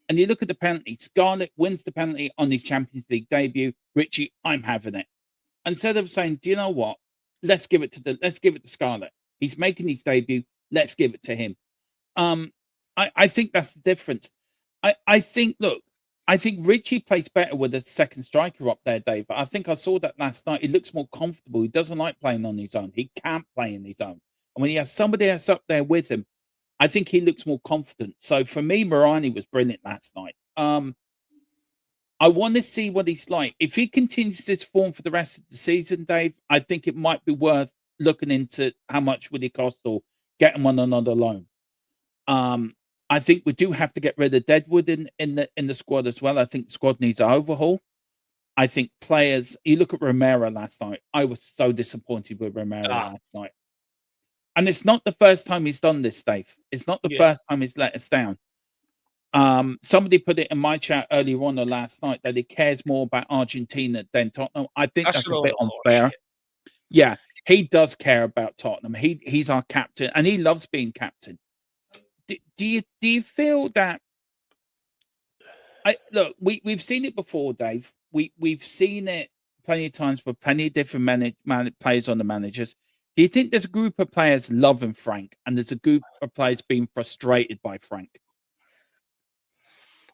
And you look at the penalty. Scarlett wins the penalty on his Champions League debut. Richie, I'm having it. Instead of saying, do you know what? Let's give it to Scarlett. He's making his debut. Let's give it to him. I think that's the difference. I think Richie plays better with a second striker up there, Dave. I think I saw that last night. He looks more comfortable. He doesn't like playing on his own. He can't play on his own. And when he has somebody else up there with him, I think he looks more confident. So for me, Morani was brilliant last night. I want to see what he's like. If he continues this form for the rest of the season, Dave, I think it might be worth looking into how much would he cost or get him on another loan. I think we do have to get rid of Deadwood in the squad as well. I think the squad needs an overhaul. I think players. You look at Romero last night. I was so disappointed with Romero last night, and it's not the first time he's done this, Dave. It's not the first time he's let us down. Somebody put it in my chat earlier on or last night that he cares more about Argentina than Tottenham. I think that's a bit unfair. Yeah, he does care about Tottenham. He's our captain, and he loves being captain. Do you feel that? We've seen it before, Dave. We've seen it plenty of times with plenty of different players on the managers. Do you think there's a group of players loving Frank, and there's a group of players being frustrated by Frank?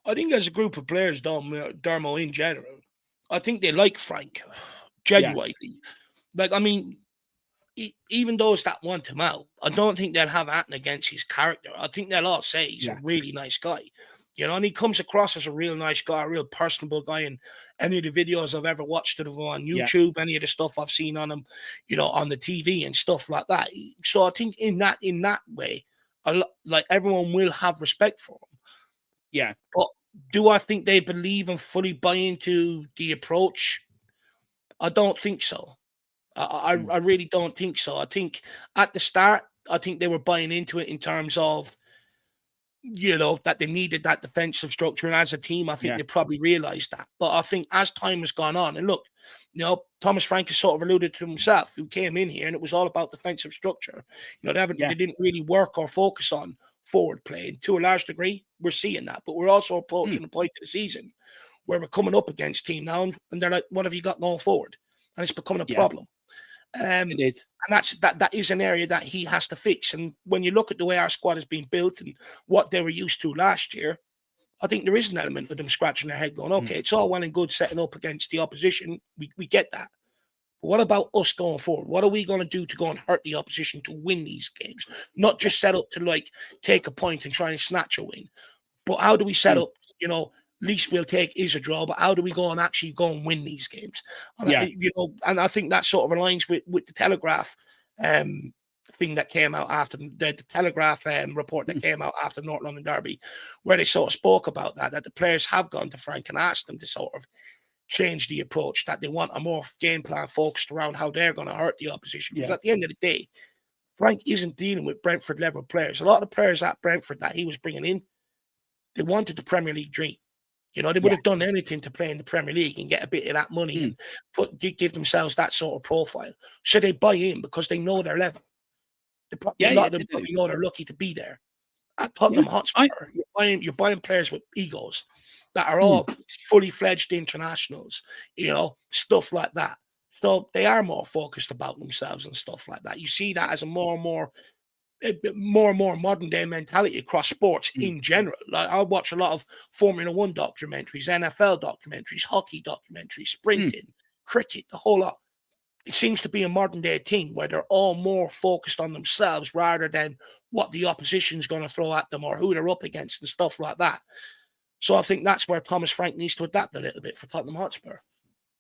I think there's a group of players, Dermo, in general. I think they like Frank, genuinely. Yeah. Like, I mean, even those that want him out, I don't think they'll have anything against his character. I think they'll all say he's a really nice guy. And he comes across as a real nice guy, a real personable guy. In any of the videos I've ever watched of him on YouTube, any of the stuff I've seen on him, on the TV and stuff like that. So I think in that way, like everyone will have respect for him. Yeah. But do I think they believe and fully buy into the approach? I don't think so. I really don't think so. I think at the start, I think they were buying into it in terms of, that they needed that defensive structure. And as a team, I think they probably realized that. But I think as time has gone on, and look, Thomas Frank has sort of alluded to himself, who came in here and it was all about defensive structure. They didn't really work or focus on forward play. And to a large degree, we're seeing that. But we're also approaching the point of the season where we're coming up against team now, and they're like, what have you got going forward? And it's becoming a problem. It is. And that is an area that he has to fix. And when you look at the way our squad has been built and what they were used to last year, I think there is an element of them scratching their head going, okay, it's all well and good setting up against the opposition. We get that. But what about us going forward? What are we going to do to go and hurt the opposition to win these games? Not just set up to take a point and try and snatch a win. But how do we set up, least we'll take is a draw, but how do we go and actually go and win these games? And and I think that sort of aligns with the Telegraph thing that came out after the Telegraph report that came out after North London Derby, where they sort of spoke about that the players have gone to Frank and asked them to sort of change the approach, that they want a more game plan focused around how they're going to hurt the opposition. Because at the end of the day, Frank isn't dealing with Brentford level players. A lot of the players at Brentford that he was bringing in, they wanted the Premier League dream. They would have done anything to play in the Premier League and get a bit of that money and give themselves that sort of profile. So they buy in because they know their level. A lot of them probably know they're lucky to be there. At Tottenham Hotspur, you're buying players with egos that are all fully fledged internationals, stuff like that. So they are more focused about themselves and stuff like that. You see that as a more and more more and more modern day mentality across sports in general. Like I watch a lot of Formula One documentaries, NFL documentaries, hockey documentaries, sprinting, cricket, the whole lot. It seems to be a modern day thing where they're all more focused on themselves rather than what the opposition's going to throw at them or who they're up against and stuff like that. So I think that's where Thomas Frank needs to adapt a little bit for Tottenham Hotspur.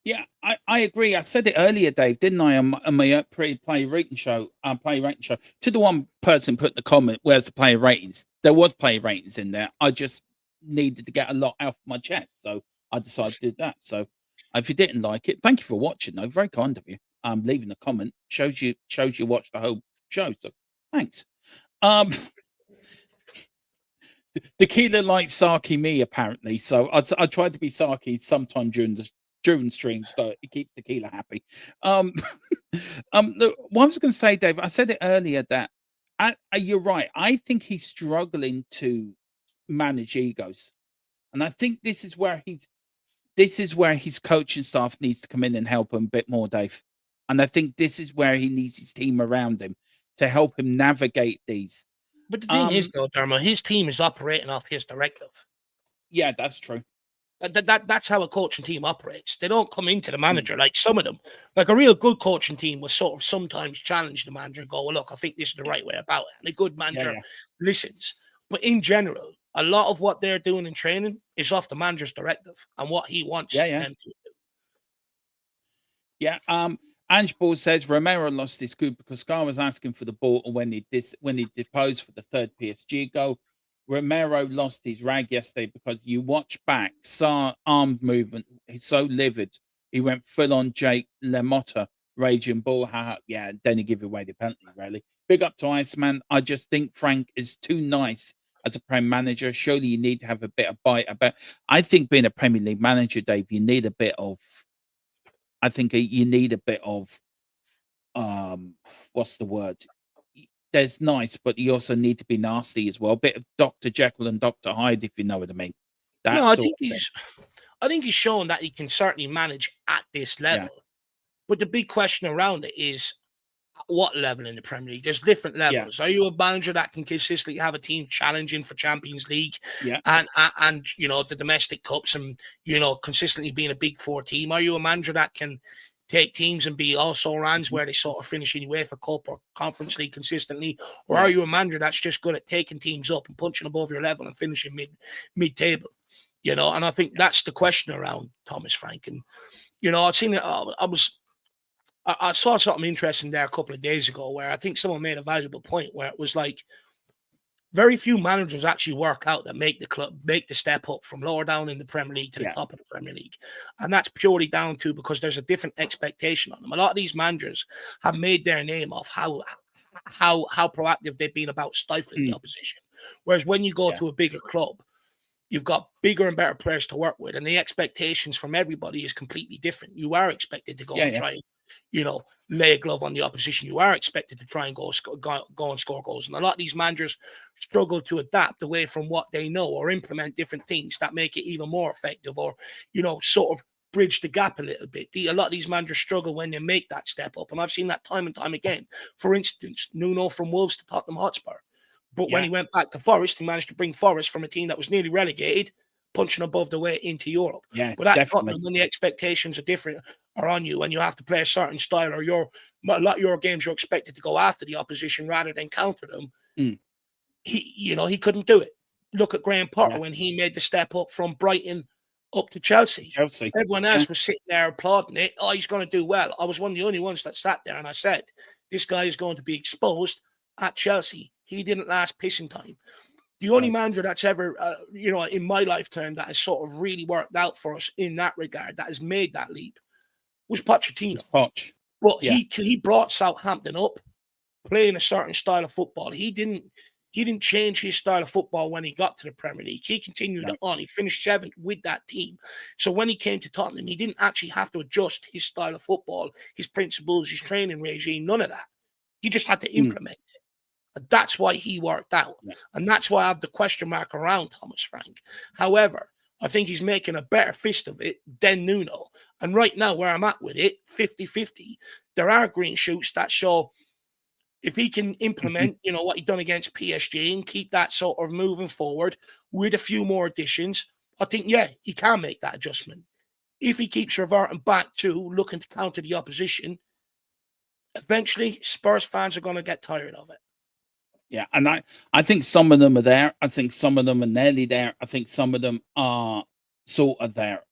Yeah, I agree. I said it earlier, Dave, didn't I, on my player rating show, to the one person put in the comment, where's the player ratings? There was player ratings in there. I just needed to get a lot out of my chest, so I decided to do that. So if you didn't like it, thank you for watching, though. Very kind of you. Leaving a comment shows you watched the whole show, so thanks. Tequila likes Saki me, apparently, so I tried to be Saki sometime during stream, so it keeps Tequila happy. Look, what I was going to say, Dave, I said it earlier that you're right. I think he's struggling to manage egos, and I think this is where his coaching staff needs to come in and help him a bit more, Dave. And I think this is where he needs his team around him to help him navigate these. But the thing is, though, Dermot, his team is operating off his directive. Yeah, that's true. That's how a coaching team operates. They don't come into the manager like some of them. Like a real good coaching team will sort of sometimes challenge the manager and go, well, look, I think this is the right way about it. And a good manager listens. But in general, a lot of what they're doing in training is off the manager's directive and what he wants them to do. Yeah. Ange Ball says Romero lost his coup because Scar was asking for the ball when he deposed for the third PSG goal. Romero lost his rag yesterday because you watch back Sarr arm movement. He's so livid. He went full on Jake LaMotta, raging ball. Yeah, then he give away the penalty, really. Big up to Iceman. I just think Frank is too nice as a Prem manager. Surely you need to have a bit of bite about. I think being a Premier League manager, Dave, you need a bit of. I think you need a bit of. What's the word? There's nice, but you also need to be nasty as well. A bit of Dr. Jekyll and Dr. Hyde, if you know what I mean. I think he's shown that he can certainly manage at this level. Yeah. But the big question around it is what level in the Premier League? There's different levels. Yeah. Are you a manager that can consistently have a team challenging for Champions League and you know, the domestic cups and, you know, consistently being a big four team? Are you a manager that can take teams and be also runs where they sort of finish in UEFA Cup or Conference League consistently? Or are you a manager that's just good at taking teams up and punching above your level and finishing mid-table? You know, and I think that's the question around Thomas Frank. And, you know, I've seen it. I saw something interesting there a couple of days ago where I think someone made a valuable point where it was like very few managers actually work out that make the step up from lower down in the Premier League to the top of the Premier League. And that's purely down to because there's a different expectation on them. A lot of these managers have made their name off how proactive they've been about stifling the opposition. Whereas when you go to a bigger club, you've got bigger and better players to work with, and the expectations from everybody is completely different. You are expected to go and try and, you know, lay a glove on the opposition. You are expected to try and go and score goals. And a lot of these managers struggle to adapt away from what they know or implement different things that make it even more effective or, you know, sort of bridge the gap a little bit. A lot of these managers struggle when they make that step up. And I've seen that time and time again. For instance, Nuno from Wolves to Tottenham Hotspur. But when he went back to Forest, he managed to bring Forest from a team that was nearly relegated, punching above the weight into Europe. Yeah, but at Tottenham, when the expectations are different, are on you, and you have to play a certain style, or a lot of your games you're expected to go after the opposition rather than counter them. He couldn't do it. Look at Graham Potter when he made the step up from Brighton up to Chelsea. Everyone else was sitting there applauding it. Oh, he's going to do well. I was one of the only ones that sat there, and I said, this guy is going to be exposed at Chelsea. He didn't last pissing time. The only manager that's ever, in my lifetime that has sort of really worked out for us in that regard, that has made that leap, was Pochettino. But he brought Southampton up, playing a certain style of football. He didn't change his style of football when he got to the Premier League. He continued on. He finished 7th with that team. So when he came to Tottenham, he didn't actually have to adjust his style of football, his principles, his training regime, none of that. He just had to implement it. That's why he worked out. And that's why I have the question mark around Thomas Frank. However, I think he's making a better fist of it than Nuno. And right now, where I'm at with it, 50-50, there are green shoots that show if he can implement, what he done against PSG and keep that sort of moving forward with a few more additions, I think, he can make that adjustment. If he keeps reverting back to looking to counter the opposition, eventually Spurs fans are going to get tired of it. Yeah, and I think some of them are there. I think some of them are nearly there. I think some of them are sort of there.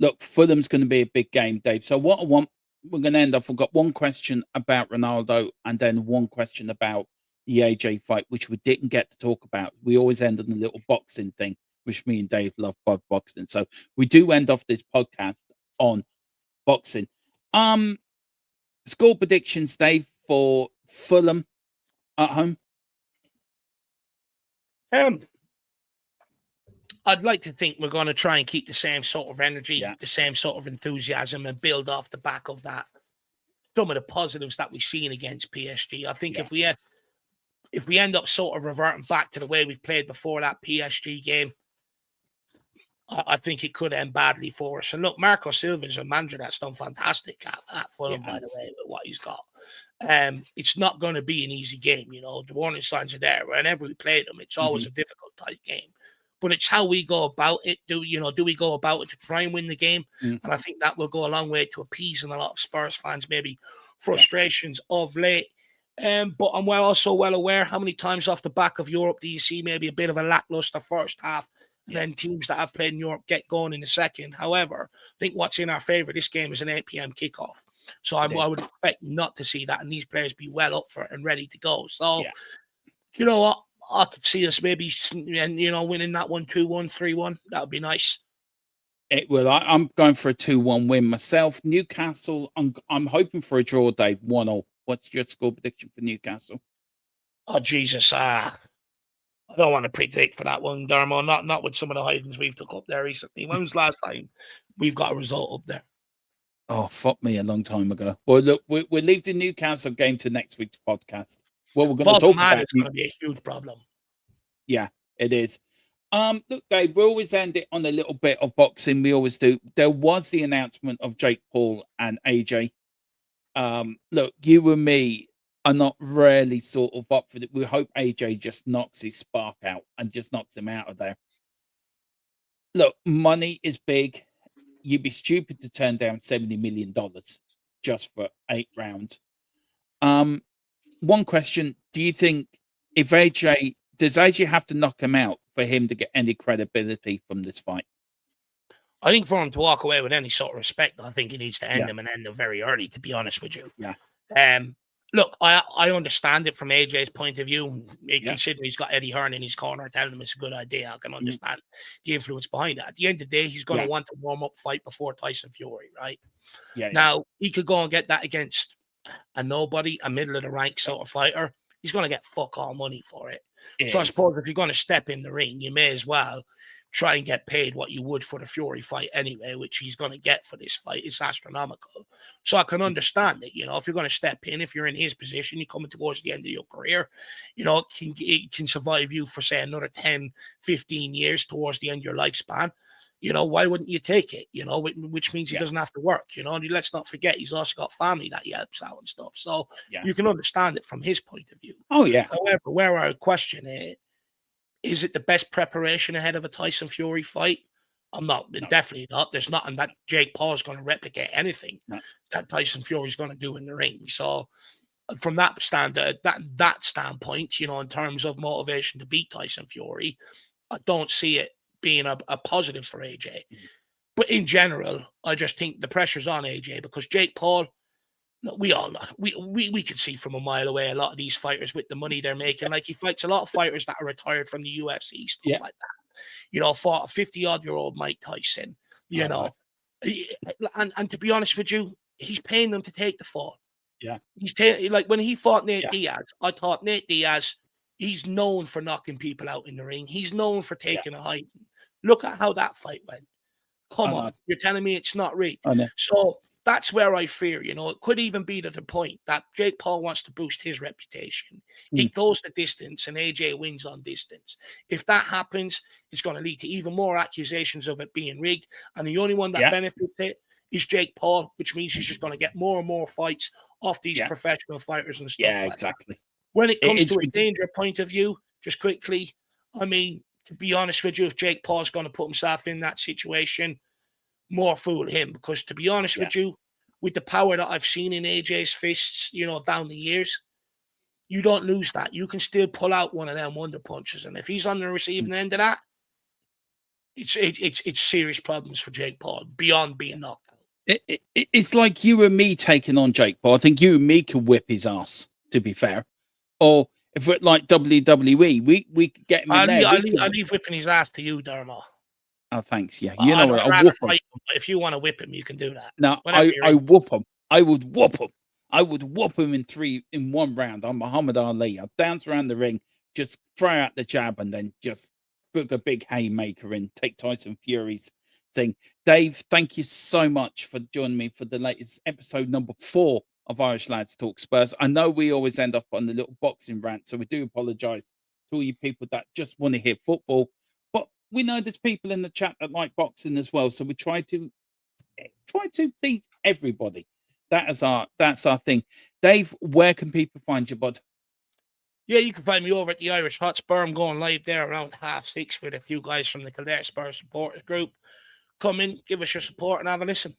Look, Fulham's going to be a big game, Dave. So what I want, we're going to end off. We've got one question about Ronaldo and then one question about the AJ fight, which we didn't get to talk about. We always end on a little boxing thing, which me and Dave love boxing. So we do end off this podcast on boxing. Score predictions, Dave, for Fulham at home. I'd like to think we're going to try and keep the same sort of energy, Yeah. the same sort of enthusiasm, and build off the back of that. Some of the positives that we've seen against PSG. I think if we end up sort of reverting back to the way we've played before that PSG game, I think it could end badly for us. And look, Marco Silva's a manager that's done fantastic at Fulham, by the way, with what he's got. It's not going to be an easy game, The warning signs are there. Whenever we play them, it's always a difficult type game. But it's how we go about it. Do we go about it to try and win the game? And I think that will go a long way to appeasing a lot of Spurs fans, maybe frustrations of late. But I'm also well aware how many times off the back of Europe do you see maybe a bit of a lackluster first half, and then teams that have played in Europe get going in the second. However, I think what's in our favour, this game is an 8 p.m. kickoff. So I would expect not to see that, and these players be well up for it and ready to go. So, you know what? I could see us maybe, winning that one 2-1, 3-1. That would be nice. It will. I'm going for a 2-1 win myself. Newcastle, I'm hoping for a draw, Dave. 1-0. What's your score prediction for Newcastle? Oh, Jesus. I don't want to predict for that one, Dermo. Not with some of the hidings we've took up there recently. When was the last time we've got a result up there? Oh, fuck me, a long time ago. Well, look, we'll leave the Newcastle game to next week's podcast. Well, we're going to talk about it's going to be a huge problem. Yeah, it is. Look, Dave, we always end it on a little bit of boxing. We always do. There was the announcement of Jake Paul and AJ. Look, you and me are not really sort of up for it. We hope AJ just knocks his spark out and just knocks him out of there. Look, money is big. You'd be stupid to turn down $70 million just for 8 rounds. One question: do you think does AJ have to knock him out for him to get any credibility from this fight? I think for him to walk away with any sort of respect, I think he needs to end them and end them very early, to be honest with you. Yeah. Look, I understand it from AJ's point of view. Considering he's got Eddie Hearn in his corner telling him it's a good idea, I can understand the influence behind it. At the end of the day, he's going to want to warm up fight before Tyson Fury, right? Now, he could go and get that against a nobody, a middle of the rank sort of fighter. He's going to get fuck all money for it. So I suppose if you're going to step in the ring, you may as well try and get paid what you would for the Fury fight anyway, which he's going to get for this fight. It's astronomical. So I can understand it. If you're going to step in, if you're in his position, you're coming towards the end of your career, it can survive you for, say, another 10, 15 years towards the end of your lifespan. Why wouldn't you take it? Which means he doesn't have to work. And let's not forget, he's also got family that he helps out and stuff. So you can understand it from his point of view. Oh, yeah. However, where I question it, is it the best preparation ahead of a Tyson Fury fight? Definitely not. There's nothing that Jake Paul is going to replicate anything that Tyson Fury is going to do in the ring. So from that standpoint, in terms of motivation to beat Tyson Fury, I don't see it being a positive for AJ. But in general, I just think the pressure's on AJ because Jake Paul, we all know, we can see from a mile away a lot of these fighters with the money they're making. Like, he fights a lot of fighters that are retired from the UFC, stuff like that. Fought a 50-odd-year-old Mike Tyson, And to be honest with you, he's paying them to take the fall. Yeah. Like when he fought Nate Diaz, I thought Nate Diaz, he's known for knocking people out in the ring. He's known for taking a hiding. Look at how that fight went. Come on. You're telling me it's not rigged. So that's where I fear, it could even be to the point that Jake Paul wants to boost his reputation. He goes the distance and AJ wins on distance. If that happens, it's going to lead to even more accusations of it being rigged. And the only one that benefits it is Jake Paul, which means he's just going to get more and more fights off these professional fighters and stuff like exactly. that. When it comes to a ridiculous. danger point of view, just quickly, I mean, to be honest with you, if Jake Paul's going to put himself in that situation, more fool him. Because to be honest with you, with the power that I've seen in AJ's fists, you know, down the years, you don't lose that. You can still pull out one of them wonder punches. And if he's on the receiving end of that, it's serious problems for Jake Paul beyond being knocked out. It's like you and me taking on Jake Paul. I think you and me could whip his ass, to be fair. Or if we're like WWE, we could get him in there. I'll leave whipping his ass to you, Dermo. Oh, thanks. Yeah, you know what? I'll whoop him. But if you want to whip him, you can do that. No, I whoop him. I would whoop him. I would whoop him in one round. I'm Muhammad Ali. I'd dance around the ring, just throw out the jab, and then just book a big haymaker in, take Tyson Fury's thing. Dave, thank you so much for joining me for the latest episode number 4 of Irish Lads Talk Spurs. I know we always end up on the little boxing rant, so we do apologise to all you people that just want to hear football. But we know there's people in the chat that like boxing as well, so we try to please everybody. That's our thing. Dave, where can people find you, bud? Yeah, you can find me over at the Irish Hotspur. I'm going live there around 6:30 with a few guys from the Kildare Spurs supporters group. Come in, give us your support, and have a listen.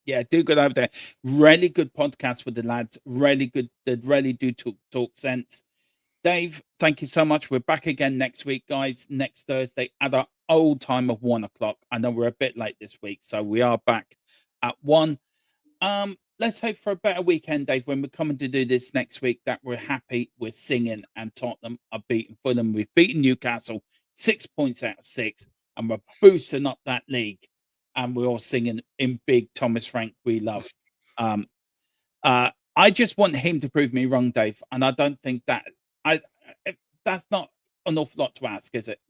Yeah, do go over there. Really good podcast with the lads. Really good. They really do talk sense. Dave, thank you so much. We're back again next week, guys. Next Thursday at our old time of 1 o'clock. I know we're a bit late this week, so we are back at 1. Let's hope for a better weekend, Dave, when we're coming to do this next week, that we're happy, we're singing, and Tottenham are beating Fulham. We've beaten Newcastle 6 points out of 6, and we're boosting up that league. And we're all singing in big Thomas Frank we love. I just want him to prove me wrong, Dave. And I don't think that's not an awful lot to ask, is it?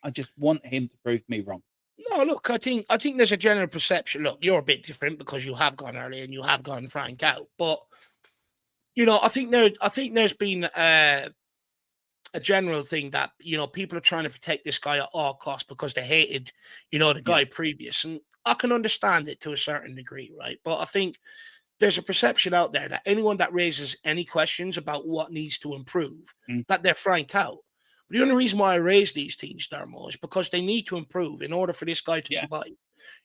I just want him to prove me wrong. No, look, I think there's a general perception. Look, you're a bit different because you have gone early and you have gone Frank out. But you know, I think there's been a general thing that, you know, people are trying to protect this guy at all costs because they hated, you know, the guy previous. And I can understand it to a certain degree, right? But I think there's a perception out there that anyone that raises any questions about what needs to improve, that they're Frank out. But the only reason why I raise these teams, Dermo, is because they need to improve in order for this guy to survive.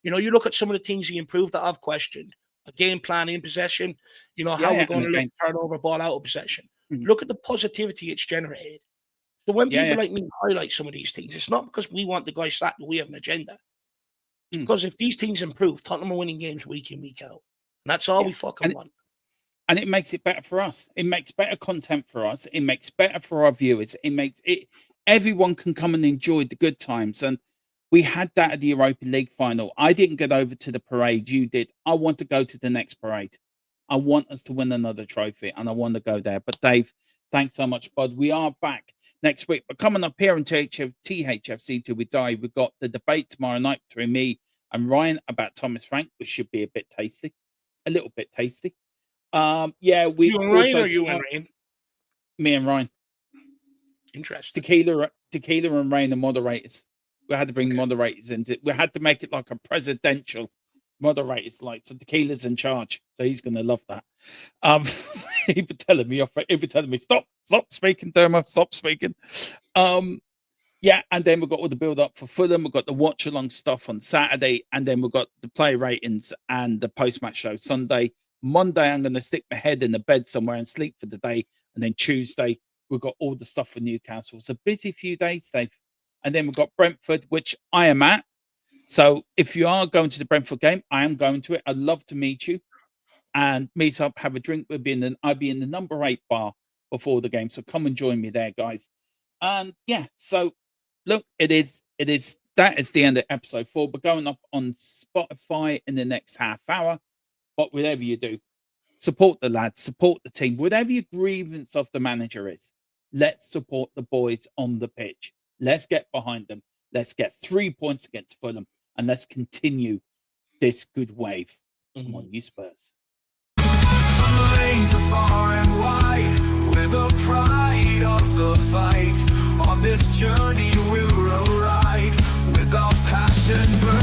You know, you look at some of the things he improved that I've questioned. A game plan in possession, you know, how we're going to look turnover ball out of possession. Look at the positivity it's generated. So when people like me highlight some of these things, it's not because we want the guy sacked or we have an agenda. It's because if these teams improve, Tottenham are winning games week in, week out. And that's all we fucking want. And it makes it better for us. It makes better content for us. It makes better for our viewers. It makes it, everyone can come and enjoy the good times. And we had that at the Europa League final. I didn't get over to the parade. You did. I want to go to the next parade. I want us to win another trophy and I want to go there. But Dave, thanks so much, bud. We are back next week. But coming up here in THFC till we die, we've got the debate tomorrow night between me and Ryan about Thomas Frank, which should be a bit tasty. A little bit tasty. Yeah, we you and Ryan or you and Ryan? Me and Ryan. Interesting. Tequila and Ryan are moderators. We had to bring moderators in. We had to make it like a presidential moderators, like, so Tequila's in charge. So he's gonna love that. He'd be telling me off. He'd be telling me, stop speaking, Dermo, stop speaking. Yeah, and then we've got all the build up for Fulham. We've got the watch along stuff on Saturday, and then we've got the play ratings and the post match show Sunday. Monday, I'm going to stick my head in the bed somewhere and sleep for the day. And then Tuesday, we've got all the stuff for Newcastle. It's a busy few days, Dave. And then we've got Brentford, which I am at. So if you are going to the Brentford game, I am going to it. I'd love to meet you and meet up, have a drink. I'll be in the number 8 bar before the game. So come and join me there, guys. And yeah, so look, that is the end of episode 4. We're going up on Spotify in the next half hour. But whatever you do, support the lads, support the team. Whatever your grievance of the manager is, let's support the boys on the pitch. Let's get behind them. Let's get 3 points against Fulham, and let's continue this good wave. Come on, you Spurs. From lane to far and wide, with the pride of the fight. On this journey we'll ride, with our passion burning.